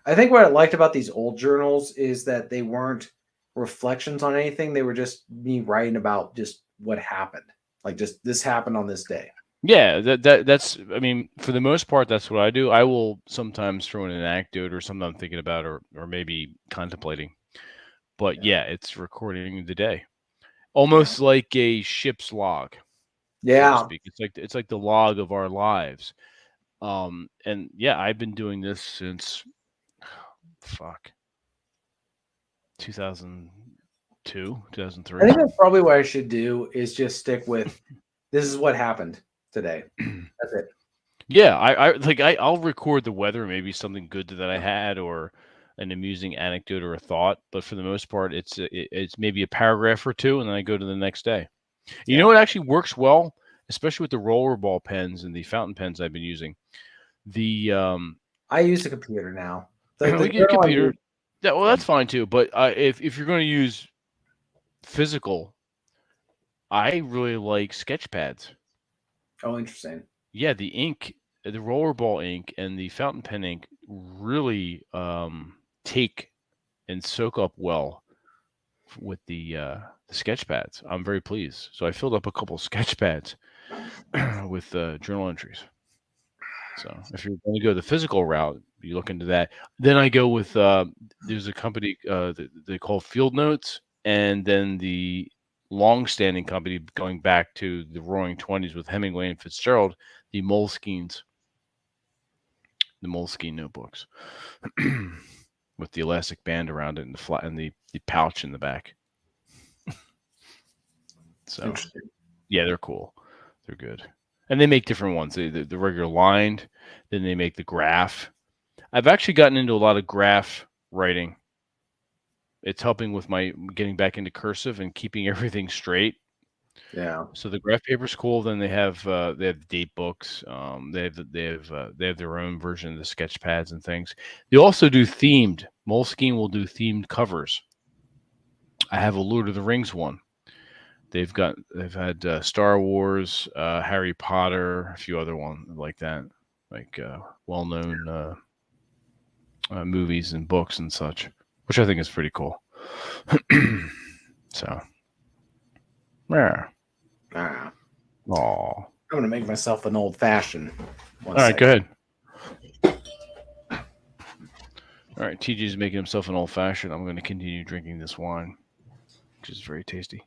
I think what I liked about these old journals is that they weren't reflections on anything. They were just me writing about just what happened. Like just this happened on this day. Yeah, that's. I mean, for the most part, that's what I do. I will sometimes throw in an anecdote or something I'm thinking about, or maybe contemplating. But yeah, it's recording the day, almost like a ship's log, so to speak. It's like the log of our lives. And yeah, I've been doing this since 2002, 2003. I think that's probably what I should do is just stick with this is what happened today. That's it. Yeah, I'll record the weather, maybe something good that I had, or an amusing anecdote or a thought. But for the most part, it's maybe a paragraph or two, and then I go to the next day. You know what actually works well, especially with the rollerball pens and the fountain pens I've been using. I use a computer now. We get a computer. Yeah, well, that's fine too. But if you're going to use physical, I really like sketch pads. Oh, interesting. Yeah, the ink, the rollerball ink and the fountain pen ink really take and soak up well with the sketch pads. I'm very pleased. So I filled up a couple of sketch pads with journal entries. So if you're going to go the physical route, you look into that. Then I go with there's a company they call Field Notes, and then the long-standing company going back to the Roaring '20s with Hemingway and Fitzgerald, the Moleskine notebooks with the elastic band around it and the pouch in the back. So Interesting. yeah, they're cool. They're good. And they make different ones. The regular lined, then they make the graph. I've actually gotten into a lot of graph writing. It's helping with my getting back into cursive and keeping everything straight. Yeah. So the graph paper's cool. Then they have date books. They have their own version of the sketch pads and things. They also do themed. Moleskine will do themed covers. I have a Lord of the Rings one. They've had Star Wars, Harry Potter, a few other ones like that, like well-known movies and books and such, which I think is pretty cool. So, yeah. Ah, Aw. I'm gonna make myself an old fashioned. All right, go ahead. All right, TJ's making himself an old fashioned. I'm going to continue drinking this wine, which is very tasty.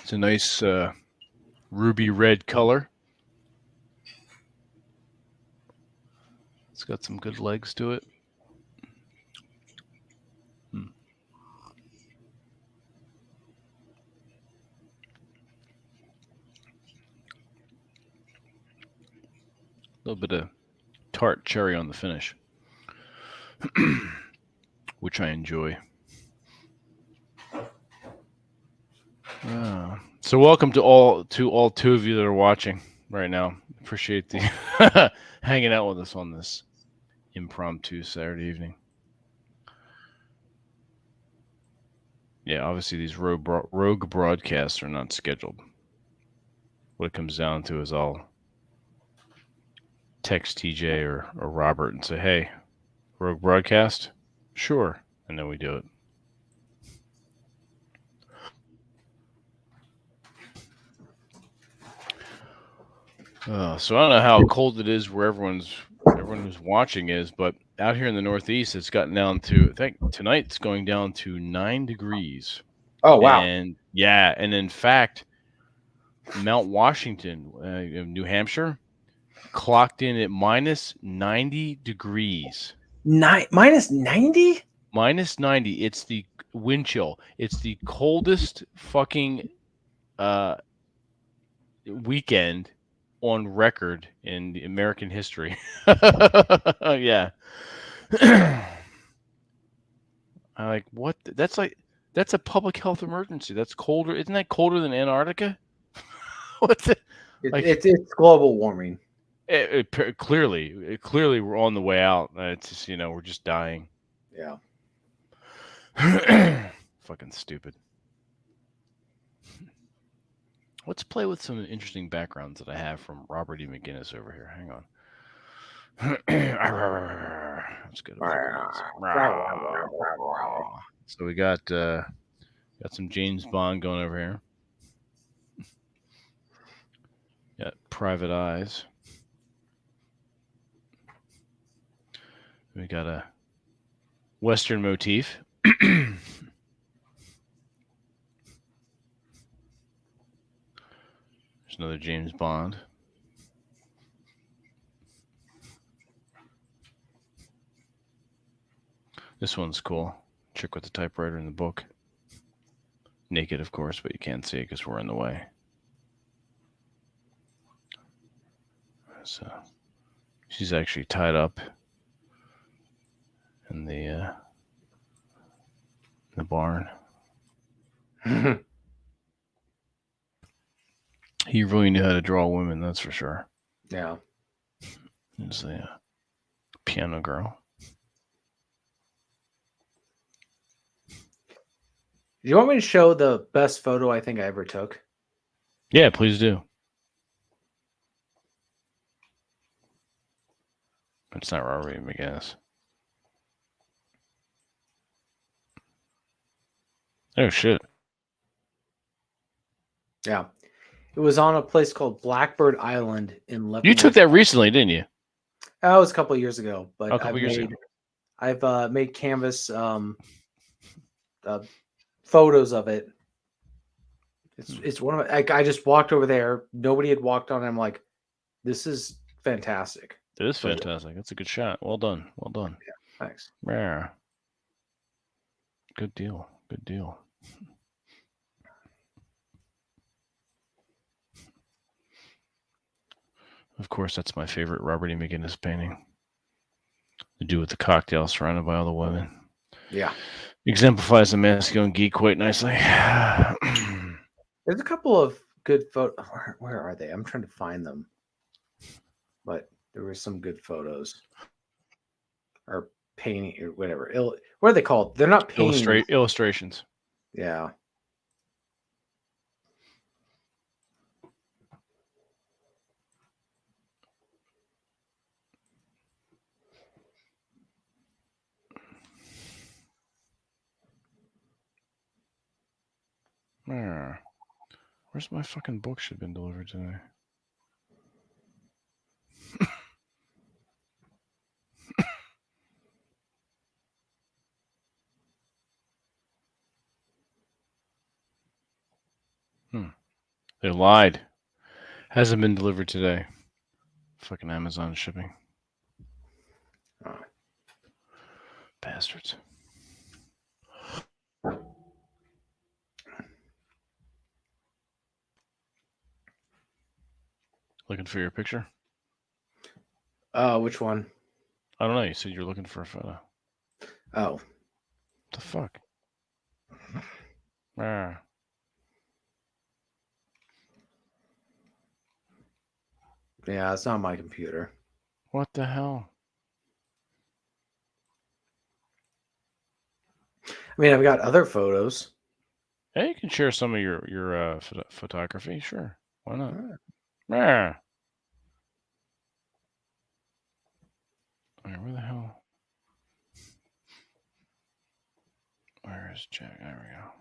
It's a nice ruby red color. It's got some good legs to it. A little bit of tart cherry on the finish, which I enjoy. So welcome to all two of you that are watching right now. Appreciate the hanging out with us on this impromptu Saturday evening. Yeah, obviously these rogue broadcasts are not scheduled. What it comes down to is I'll text TJ or Robert and say, "Hey, rogue broadcast?" Sure, and then we do it. So I don't know how cold it is where everyone who's watching is, but out here in the Northeast, it's gotten down to, I think tonight it's going down to 9 degrees. Oh wow! And yeah, and in fact, Mount Washington, New Hampshire, clocked in at minus 90 degrees. Minus 90? Minus 90. It's the wind chill. It's the coldest fucking weekend on record in the American history. Yeah. I'm like, what? That's a public health emergency. That's colder. Isn't that colder than Antarctica? What's it? It's global warming. Clearly we're on the way out. It's just, we're just dying. Yeah. Fucking stupid. Let's play with some interesting backgrounds that I have from Robert E. McGinnis over here. Hang on. Let's get So we got some James Bond going over here. Got Private Eyes. We got a Western motif. There's another James Bond. This one's cool. Chick with the typewriter in the book. Naked, of course, but you can't see it because we're in the way. So she's actually tied up in the barn. He really knew how to draw women, that's for sure. Yeah. There's the piano girl. Do you want me to show the best photo I think I ever took? Yeah, please do. It's not Robert E. McGinnis. Oh, shit. Yeah. It was on a place called Blackbird Island in Lebanon. You took that recently, didn't you? That was a couple of years ago, but I've made canvas photos of it. It's one of I just walked over there. Nobody had walked on. I'm like, this is fantastic. It is fantastic. That's a good shot. Well done. Well done. Yeah, thanks. Yeah. Good deal. Good deal. Of course, that's my favorite Robert E. McGinnis painting. The dude with the cocktail surrounded by all the women. Yeah. Exemplifies the masculine geek quite nicely. There's a couple of good photos. Where are they? I'm trying to find them. But there were some good photos. Or painting or whatever. What are they called? They're not paintings. Illustrations. Yeah. Where's my fucking book should have been delivered today? They lied. Hasn't been delivered today. Fucking Amazon shipping. Oh. Bastards. Looking for your picture? Which one? I don't know. You said you're looking for a photo. Oh. What the fuck? Ah. Yeah, it's not my computer. What the hell? I mean, I've got other photos. Hey, you can share some of your photography. Sure. Why not? Ah. All right, where the hell? Where is Jack? There we go.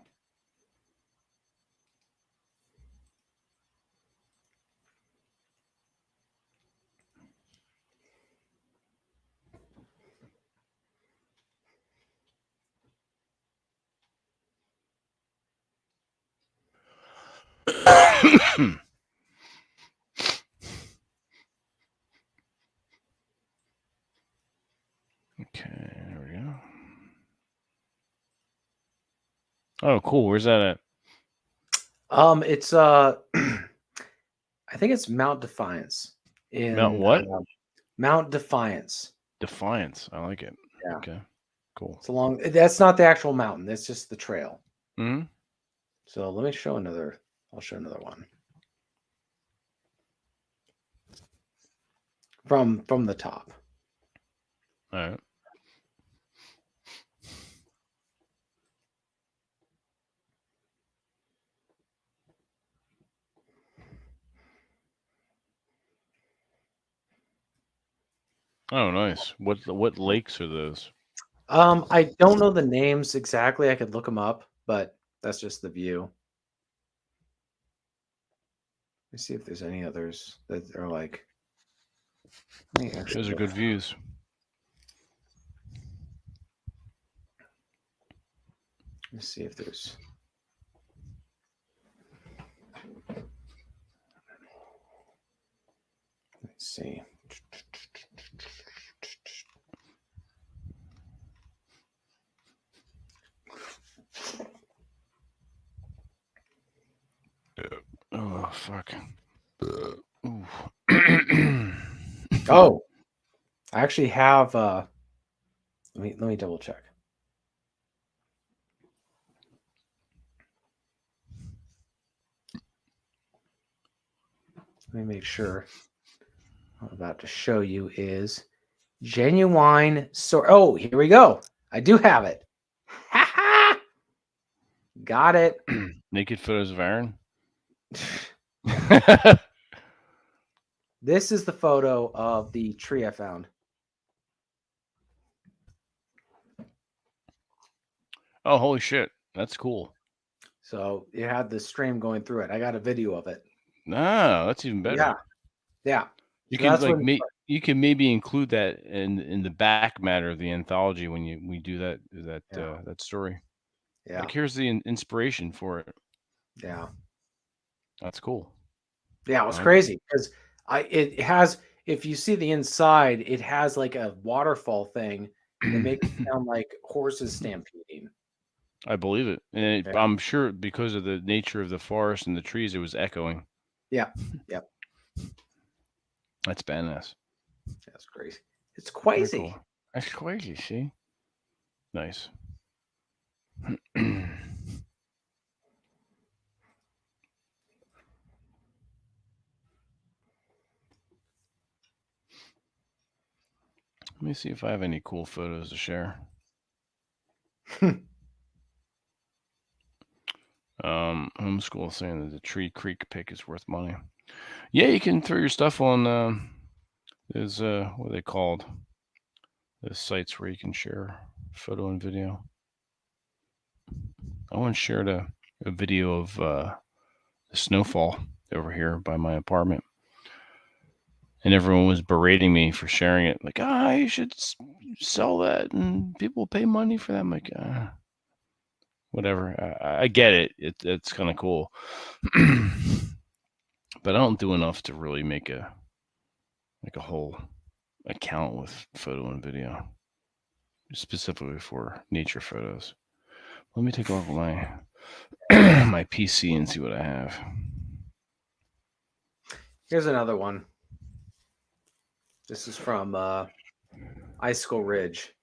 Okay, there we go. Oh, cool. Where's that at? It's I think it's Mount Defiance. Mount what? Mount Defiance. Defiance. I like it. Yeah. Okay. Cool. It's along. That's not the actual mountain. That's just the trail. Hmm. So let me show another. I'll show another one from the top. All right. Oh, nice. What lakes are those? I don't know the names exactly. I could look them up, but that's just the view. Let me see if there's any others that are like. Those are good views. Let's see if there's. Let's see. Oh fuck. Oh, I actually have. Let me double check. Let me make sure. What I'm about to show you is genuine sword. Oh, here we go. I do have it. Ha ha! Got it. Naked photos of Aaron. This is the photo of the tree I found. Oh, holy shit. That's cool. So it had the stream going through it. I got a video of it. No, that's even better. Yeah. Yeah. You So can that's like when- you can maybe include that in the back matter of the anthology when we do that Yeah. that story. Yeah. Like here's the inspiration for it. Yeah. That's cool. Yeah, it was I like crazy because it has, if you see the inside, it has like a waterfall thing that makes it sound like horses stampeding. I believe it, and Yeah. I'm sure because of the nature of the forest and the trees, it was echoing. Yeah. Yep. That's badass. That's crazy. It's Very crazy. cool. That's crazy. See, nice. Let me see if I have any cool photos to share. Homeschool saying that the Tree Creek pick is worth money. Yeah, you can throw your stuff on. There's what are they called? The sites where you can share photo and video. I once shared a video of the snowfall over here by my apartment, and everyone was berating me for sharing it. Like, you should sell that, and people pay money for that. I'm like, whatever. I get it. It's kind of cool, but I don't do enough to really make a whole account with photo and video, specifically for nature photos. Let me take a look at my my PC and see what I have. Here's another one. This is from Icicle Ridge.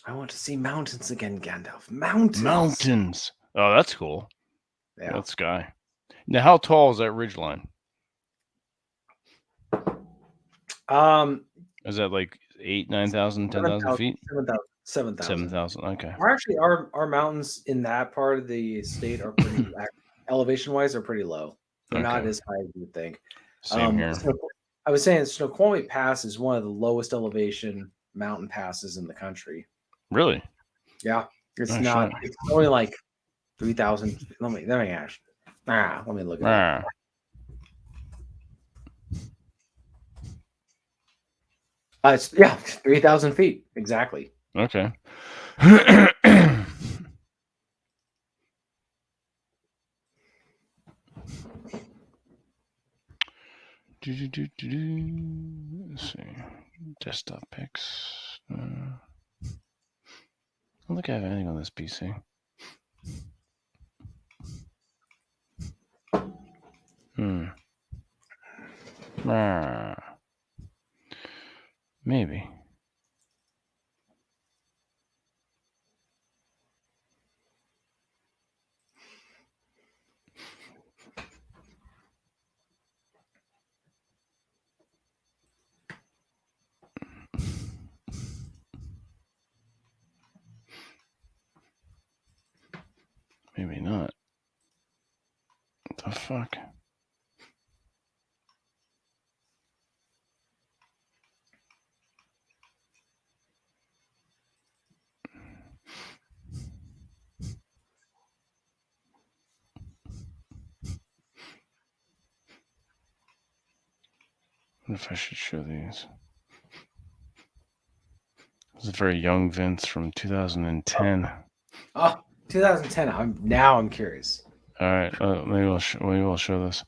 I want to see mountains again, Gandalf. Mountains. Oh, that's cool. Yeah. That sky. Now, how tall is that ridge line? Is that like 8,000, 9,000, 10,000 feet? 7,000. 7,000. Okay. Actually, our mountains in that part of the state are pretty elevation wise are pretty low. They're not as high as you would think. Same here. I was saying Snoqualmie Pass is one of the lowest elevation mountain passes in the country. Really? Yeah, it's not. Shit. It's only like 3,000. Let me ask. Let me look at it. It's 3,000 feet exactly. Okay. Let's see. Desktop pics. I don't think I have anything on this PC. Maybe. Maybe not. What the fuck? What if I should show these? This is a very young Vince from 2010. Oh, 2010. I'm curious. All right, maybe we'll show this.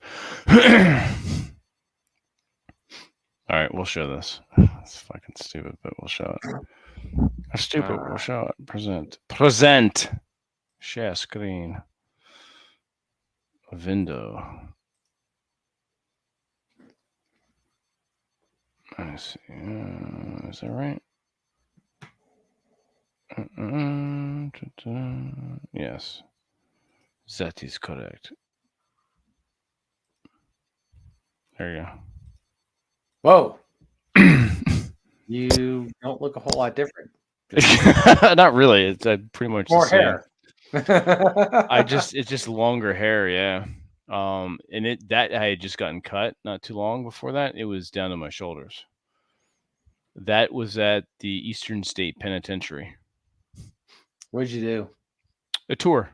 All right, we'll show this. It's fucking stupid, but we'll show it. That's stupid. We'll show it. Present. Share screen. Window. I see. Is that right? Yes. That is correct. There you go. Whoa. You don't look a whole lot different. Not really. It's pretty much more the same. Hair. It's just longer hair, yeah. And that I had just gotten cut not too long before that. It was down to my shoulders. That was at the Eastern State Penitentiary. What did you do? A tour.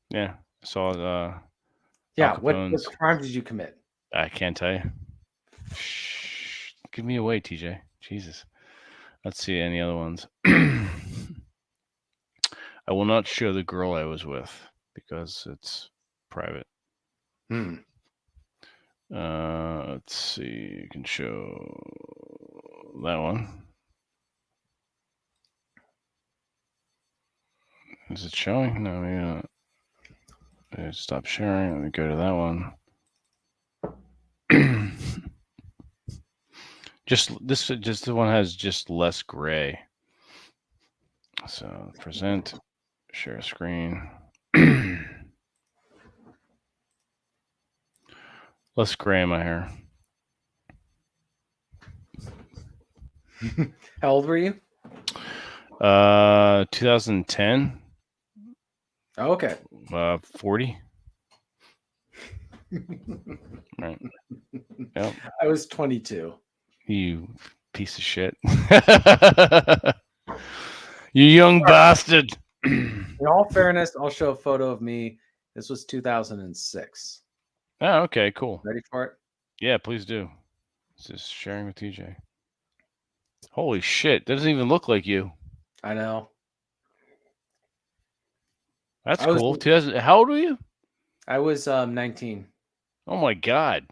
Yeah. I saw what crime did you commit? I can't tell you. Shh. Give me away, TJ. Jesus. Let's see any other ones. I will not show the girl I was with because it's private. Let's see. You can show that one. Is it showing? No, maybe not. Stop sharing. Let me go to that one. Just the one has just less gray. So present, share screen. Less gray in my hair. How old were you? 2010. Oh, okay. 40. Right. Yep. I was 22. You piece of shit. You young bastard. In all fairness, I'll show a photo of me. This was 2006. Oh, okay, cool. Ready for it? Yeah, please do. This is sharing with TJ. Holy shit, doesn't even look like you. I know. That's cool. 2000. How old were you? I was 19. Oh my god.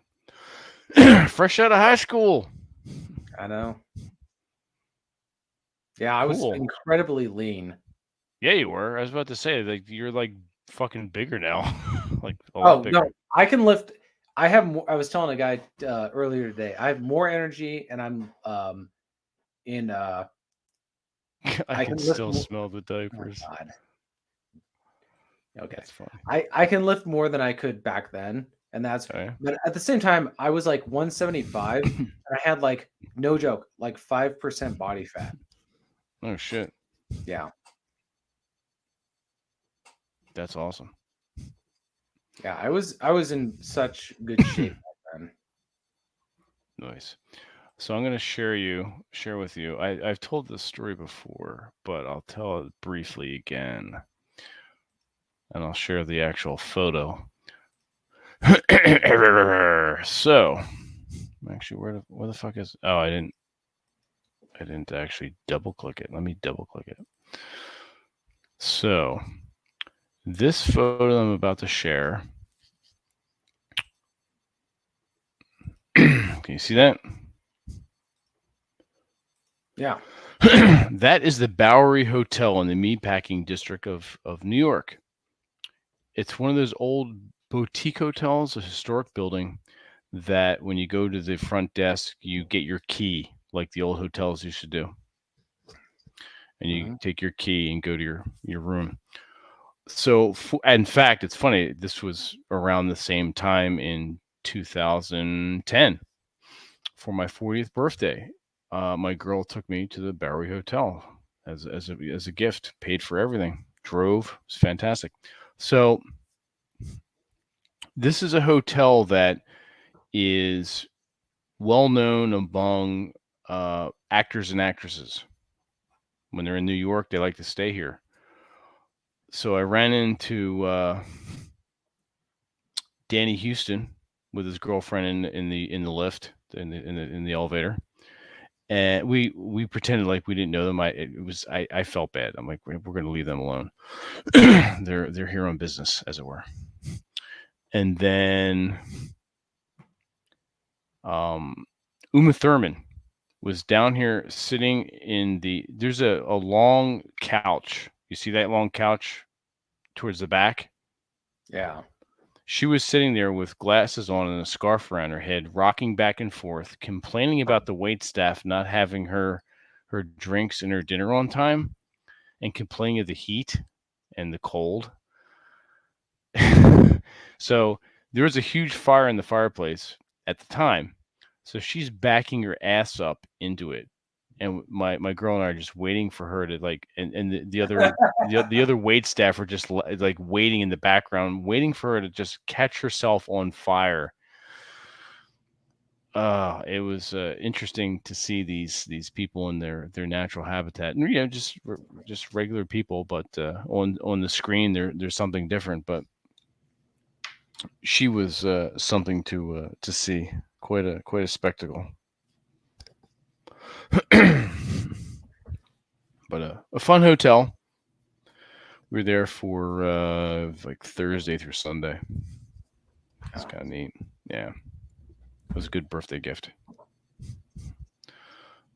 Fresh out of high school. I know. Yeah, I was Cool. incredibly lean. Yeah, you were. I was about to say, like, you're like fucking bigger now. Like a lot bigger. No, I can lift. I have more. I was telling a guy earlier today. I have more energy, and I'm in. I can lift still more. smell the Oh my diapers. God. Okay, That's funny. I can lift more than I could back then, and that's. Okay. But at the same time, I was like 175, and I had like no joke, like 5% body fat. Oh shit. Yeah. That's awesome. Yeah, I was in such good shape back then. Nice. So I'm going to share with you. I've told this story before, but I'll tell it briefly again. And I'll share the actual photo. So, actually, where the fuck is? Oh, I didn't actually double click it. Let me double click it. So, this photo I'm about to share. Can you see that? Yeah. That is the Bowery Hotel in the Meatpacking District of New York. It's one of those old boutique hotels, a historic building that when you go to the front desk, you get your key like the old hotels used to do. And you take your key and go to your room. So, in fact, it's funny. This was around the same time in 2010 for my 40th birthday. My girl took me to the Bowery Hotel as a gift, paid for everything, drove. It was fantastic. So, this is a hotel that is well known among actors and actresses. When they're in New York, they like to stay here. So I ran into Danny Houston with his girlfriend in the lift in the elevator, and we pretended like we didn't know them. I felt bad. I'm like, we're going to leave them alone. They're here on business, as it were. And then Uma Thurman was down here sitting there's a long couch. You see that long couch towards the back? Yeah. She was sitting there with glasses on and a scarf around her head, rocking back and forth, complaining about the wait staff not having her drinks and her dinner on time, and complaining of the heat and the cold. So there was a huge fire in the fireplace at the time. So she's backing her ass up into it. And my girl and I are just waiting for her to and the other the other wait staff are just like waiting in the background, waiting for her to just catch herself on fire. It was interesting to see these people in their natural habitat, and just regular people, but on the screen there's something different. But she was something to see, quite a spectacle. But a fun hotel. We were there for like Thursday through Sunday. It's kind of neat. Yeah, it was a good birthday gift.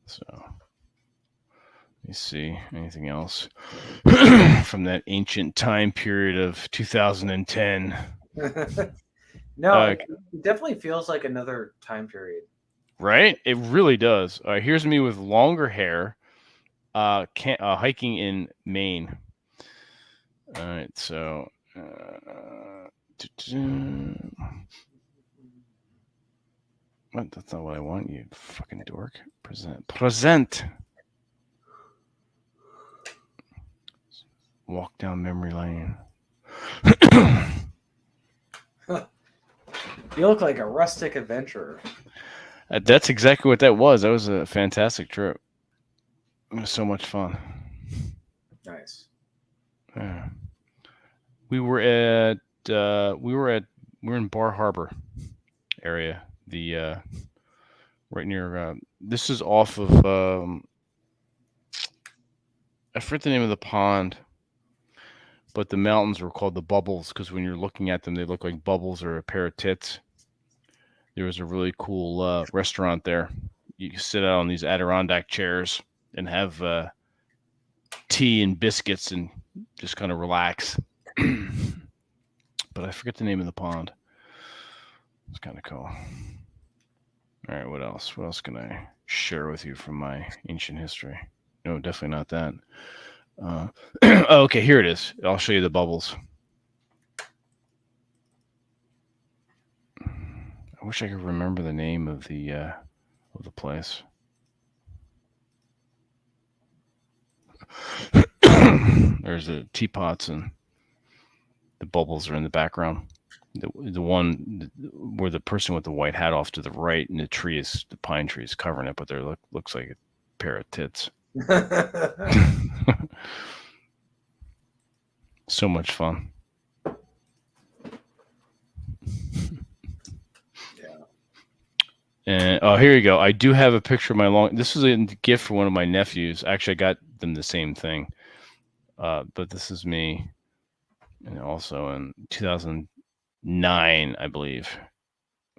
So Let me see. Anything else from that ancient time period of 2010? No, it definitely feels like another time period. Right? It really does. Here's me with longer hair, hiking in Maine. All right, so what? That's not what I want. You fucking dork. Present. Walk down memory lane. You look like a rustic adventurer. That's exactly what that was. That was a fantastic trip. It was so much fun. Nice. Yeah. We were at we're in Bar Harbor area. The right near this is off of I forget the name of the pond, but the mountains were called the Bubbles because when you're looking at them, they look like bubbles or a pair of tits. There was a really cool restaurant there. You can sit out on these Adirondack chairs and have tea and biscuits and just kind of relax. But I forget the name of the pond. It's kind of cool. All right, what else? What else can I share with you from my ancient history? No, definitely not that. Okay, here it is. I'll show you the bubbles. I wish I could remember the name of the place. There's the teapots and the bubbles are in the background. The one where the person with the white hat off to the right, and the pine tree is covering it, but there looks like a pair of tits. So much fun. Yeah. And oh, here you go. I do have a picture of my long. This is a gift for one of my nephews. Actually, I got them the same thing. But this is me, and also in 2009, I believe.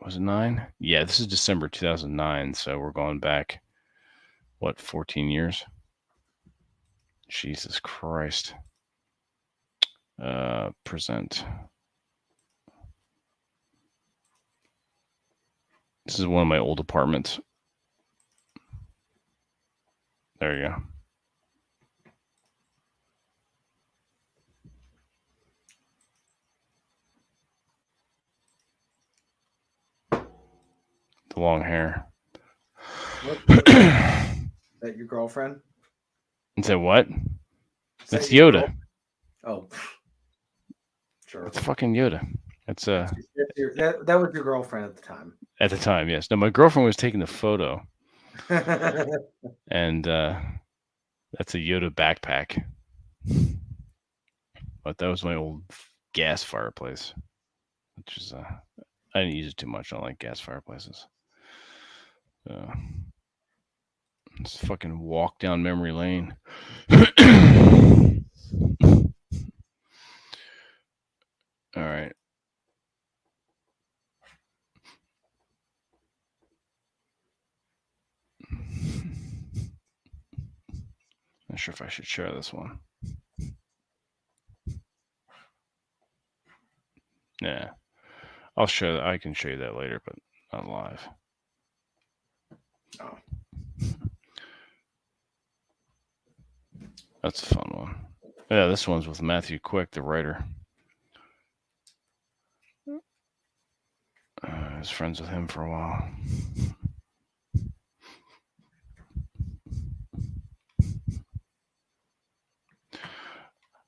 Was it 9? Yeah, this is December 2009. So we're going back, what, 14 years? Jesus Christ. Present. This is one of my old apartments. There you go. The long hair. That your girlfriend? Is that what? That's Yoda. Oh, sure. It's fucking Yoda. That's that was your girlfriend at the time. At the time, yes. No, my girlfriend was taking the photo, and that's a Yoda backpack. But that was my old gas fireplace, which is I didn't use it too much. I don't like gas fireplaces. Let's fucking walk down memory lane. All right. Not sure if I should share this one. Yeah, I'll show that. I can show you that later, but not live. Oh. That's a fun one. Yeah, this one's with Matthew Quick, the writer. I was friends with him for a while.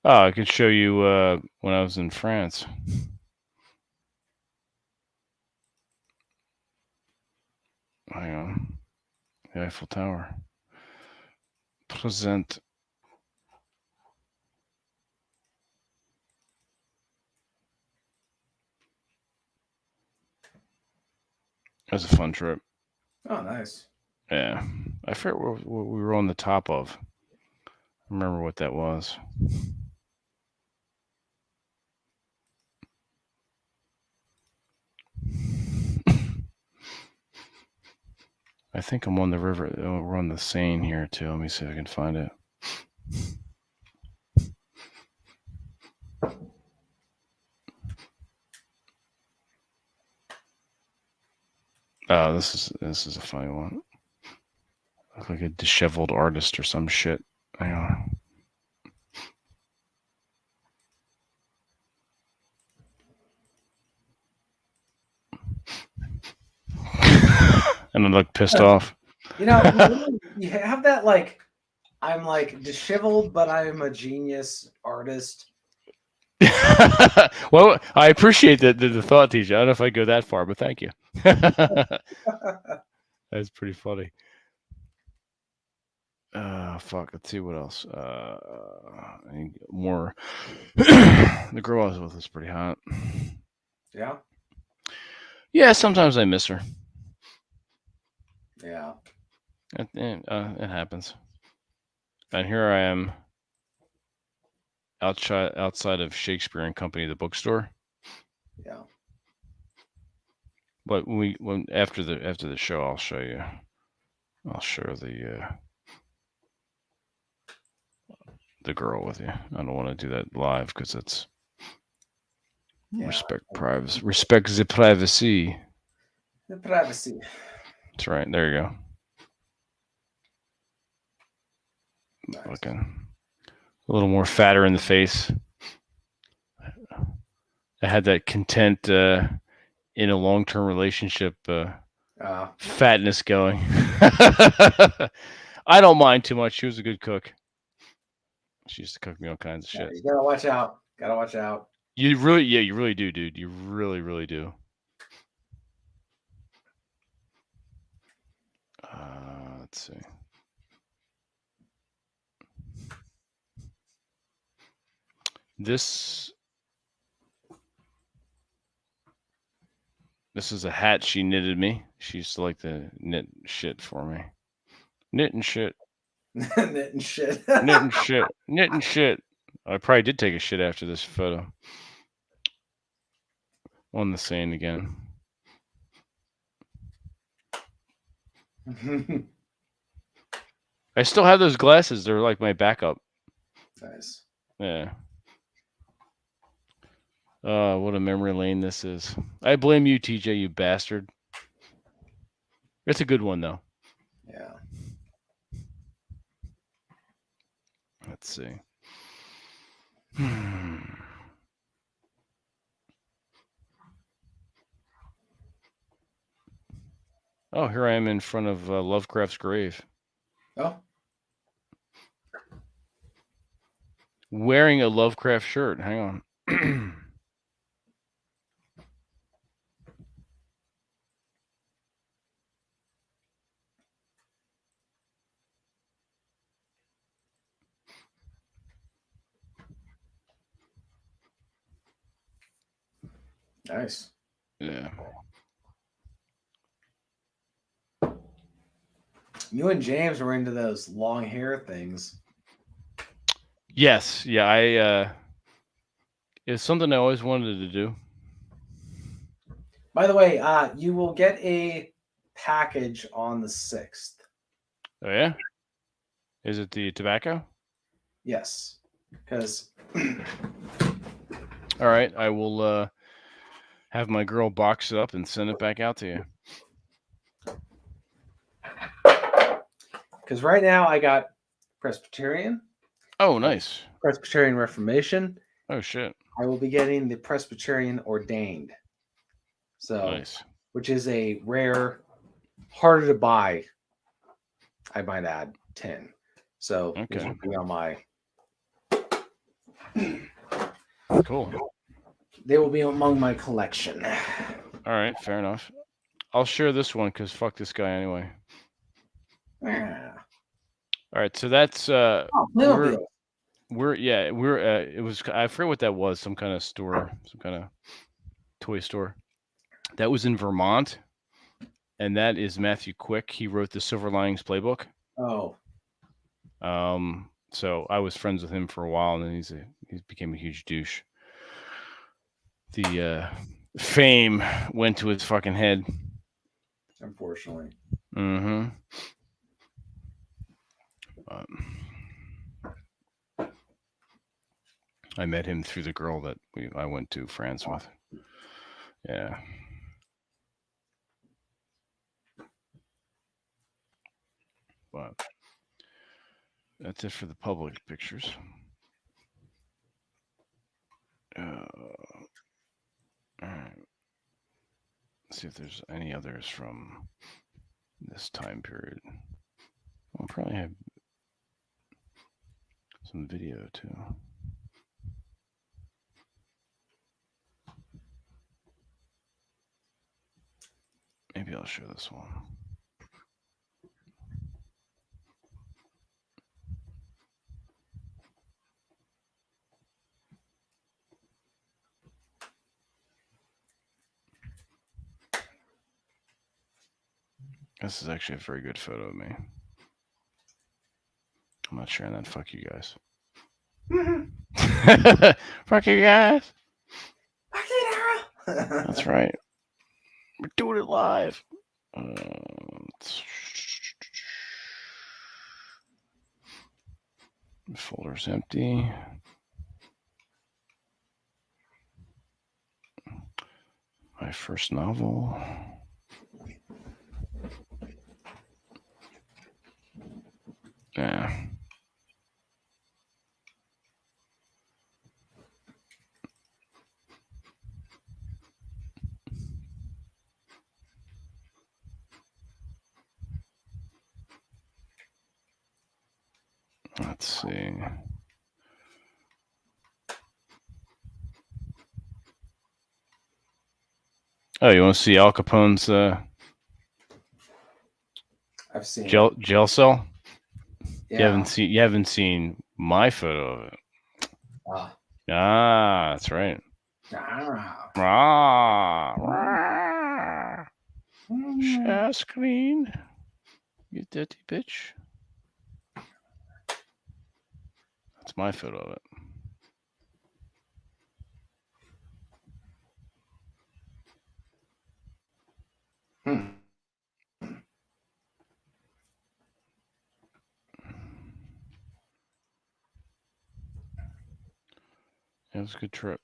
Oh, I could show you when I was in France. Hang on. The Eiffel Tower. Present. It was a fun trip. Oh, nice. Yeah. I forget what we were on the top of. I remember what that was. I think I'm on the river. We're on the Seine here too. Let me see if I can find it. Oh, this is a funny one. Look like a disheveled artist or some shit. Hang on. And I look pissed off. You know, you have that like, I'm like disheveled, but I'm a genius artist. Well, I appreciate the thought, TJ. I don't know if I go that far, but thank you. That's pretty funny. Fuck. Let's see what else. More. The girl I was with is pretty hot. Yeah. Yeah, sometimes I miss her. Yeah. It happens. And here I am, outside of Shakespeare and Company, the bookstore. Yeah. But when after the show, I'll show you. I'll show the girl with you. I don't want to do that live because it's respect privacy. Respect the privacy. The privacy. That's right. There you go. Nice. Looking a little more fatter in the face. I had that content in a long-term relationship fatness going. I don't mind too much. She was a good cook. She used to cook me all kinds of shit. You gotta watch out. Gotta watch out. You really do, dude. You really, really do. Let's see. This is a hat she knitted me. She used to like to knit shit for me. Knitting shit. Knitting shit. Knitting shit. Knitting shit. I probably did take a shit after this photo. On the sand again. I still have those glasses. They're like my backup. Nice. Yeah. What a memory lane this is. I blame you, TJ, you bastard. It's a good one, though. Yeah. Let's see. Oh, here I am in front of Lovecraft's grave. Oh. Wearing a Lovecraft shirt. Hang on. Nice. Yeah. You and James were into those long hair things. Yes. Yeah. It's something I always wanted to do. By the way, you will get a package on the 6th. Oh, yeah? Is it the tobacco? Yes. Because... All right. I will have my girl box it up and send it back out to you. Because right now I got Presbyterian. Oh, nice. Presbyterian Reformation. Oh, shit. I will be getting the Presbyterian Ordained. So, nice. Which is a rare, harder to buy, I might add, 10. So, This will be on my... Cool. They will be among my collection. All right, fair enough. I'll share this one because fuck this guy anyway. Yeah. All right, so that's it was, I forget what that was, some kind of store, some kind of toy store. That was in Vermont, and that is Matthew Quick. He wrote the Silver Linings Playbook. Oh. So I was friends with him for a while, and then he became a huge douche. The fame went to his fucking head. Unfortunately. Mm-hmm. I met him through the girl that I went to France with. Yeah. But that's it for the public pictures. All right. Let's see if there's any others from this time period. I'll probably have some video too. Maybe I'll show this one. This is actually a very good photo of me. I'm not sharing that. Fuck you guys. Fuck you guys. That's right. We're doing it live. Folder's empty. My first novel. Yeah. Let's see. Oh, you want to see Al Capone's I've seen jail cell? Yeah. You haven't seen my photo of it. That's right. Share screen. You dirty bitch. That's my photo of it. It was a good trip.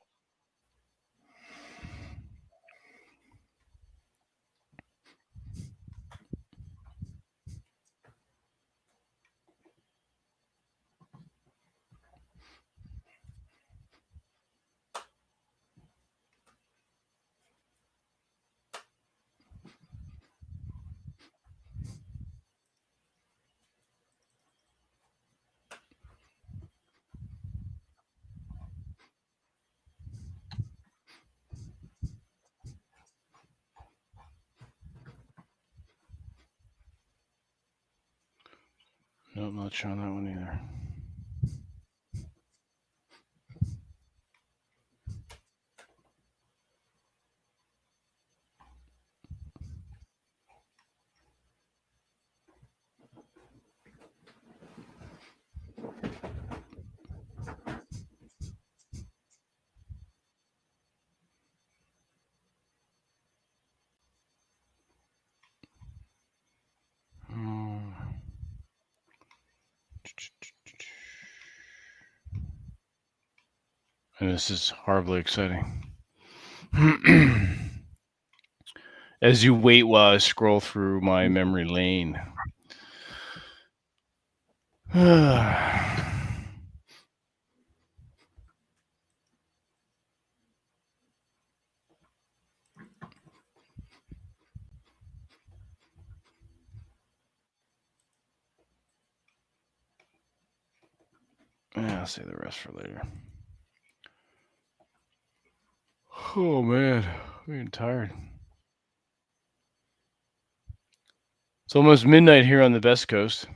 Nope, not showing that one either. And this is horribly exciting. As you wait while I scroll through my memory lane. I'll save the rest for later. Oh man, I'm getting tired. It's almost midnight here on the West Coast.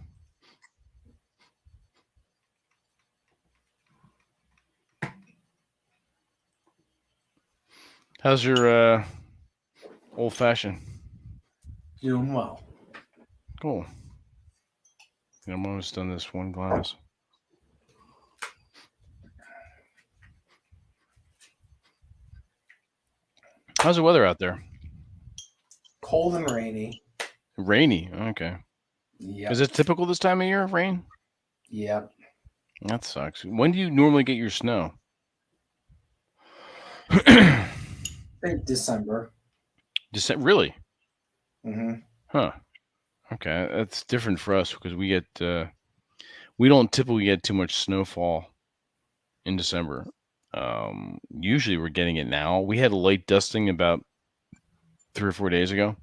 How's your old fashioned? Doing well. Cool. I'm almost done this one glass. How's the weather out there? Cold and rainy. Rainy. Okay. Yeah. Is it typical this time of year, rain? Yep. That sucks. When do you normally get your snow? December. Really? Mm-hmm. Huh. Okay, that's different for us because we don't typically get too much snowfall in December. Usually we're getting it now. We had a light dusting about 3 or 4 days ago.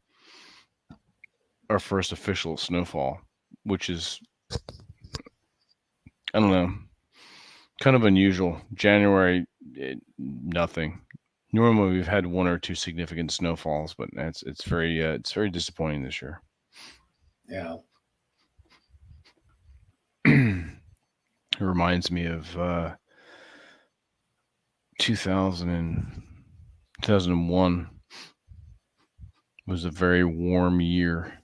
Our first official snowfall, which is, I don't know, kind of unusual. January, nothing. Normally we've had 1 or 2 significant snowfalls, but it's very disappointing this year. Yeah. It reminds me of 2001 was a very warm year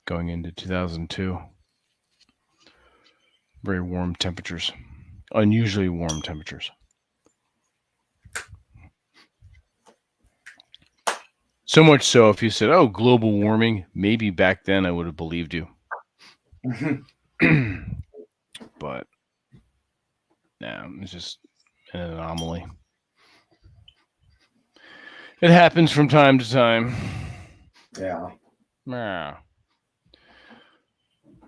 going into 2002. Very warm temperatures, unusually warm temperatures. So much so, if you said, "Oh, global warming," maybe back then I would have believed you. But nah, it's just an anomaly. It happens from time to time. Yeah. Ah.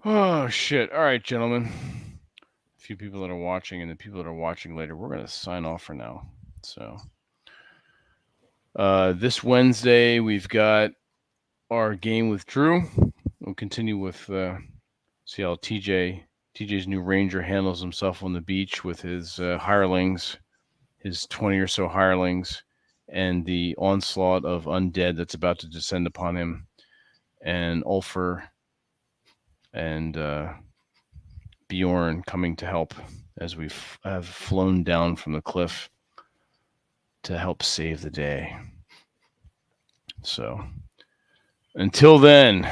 Oh shit! All right, gentlemen. A few people that are watching, and the people that are watching later, we're gonna sign off for now. So, this Wednesday we've got our game with Drew. We'll continue with see how TJ's new ranger handles himself on the beach with his hirelings, his 20 or so hirelings, and the onslaught of undead that's about to descend upon him, and Ulfr and Bjorn coming to help as we have flown down from the cliff to help save the day. So, until then,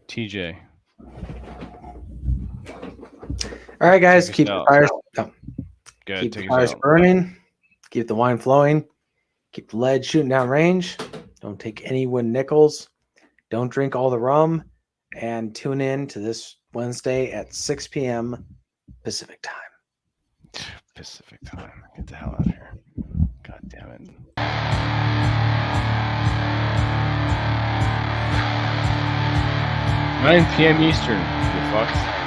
TJ. All right, guys, keep the fires. Keep the fires burning. Keep the wine flowing. Keep the lead shooting down range. Don't take any win nickels. Don't drink all the rum. And tune in to this Wednesday at 6 p.m. Pacific time. Pacific time. Get the hell out of here. God damn it. 9 p.m. Eastern. You fucks.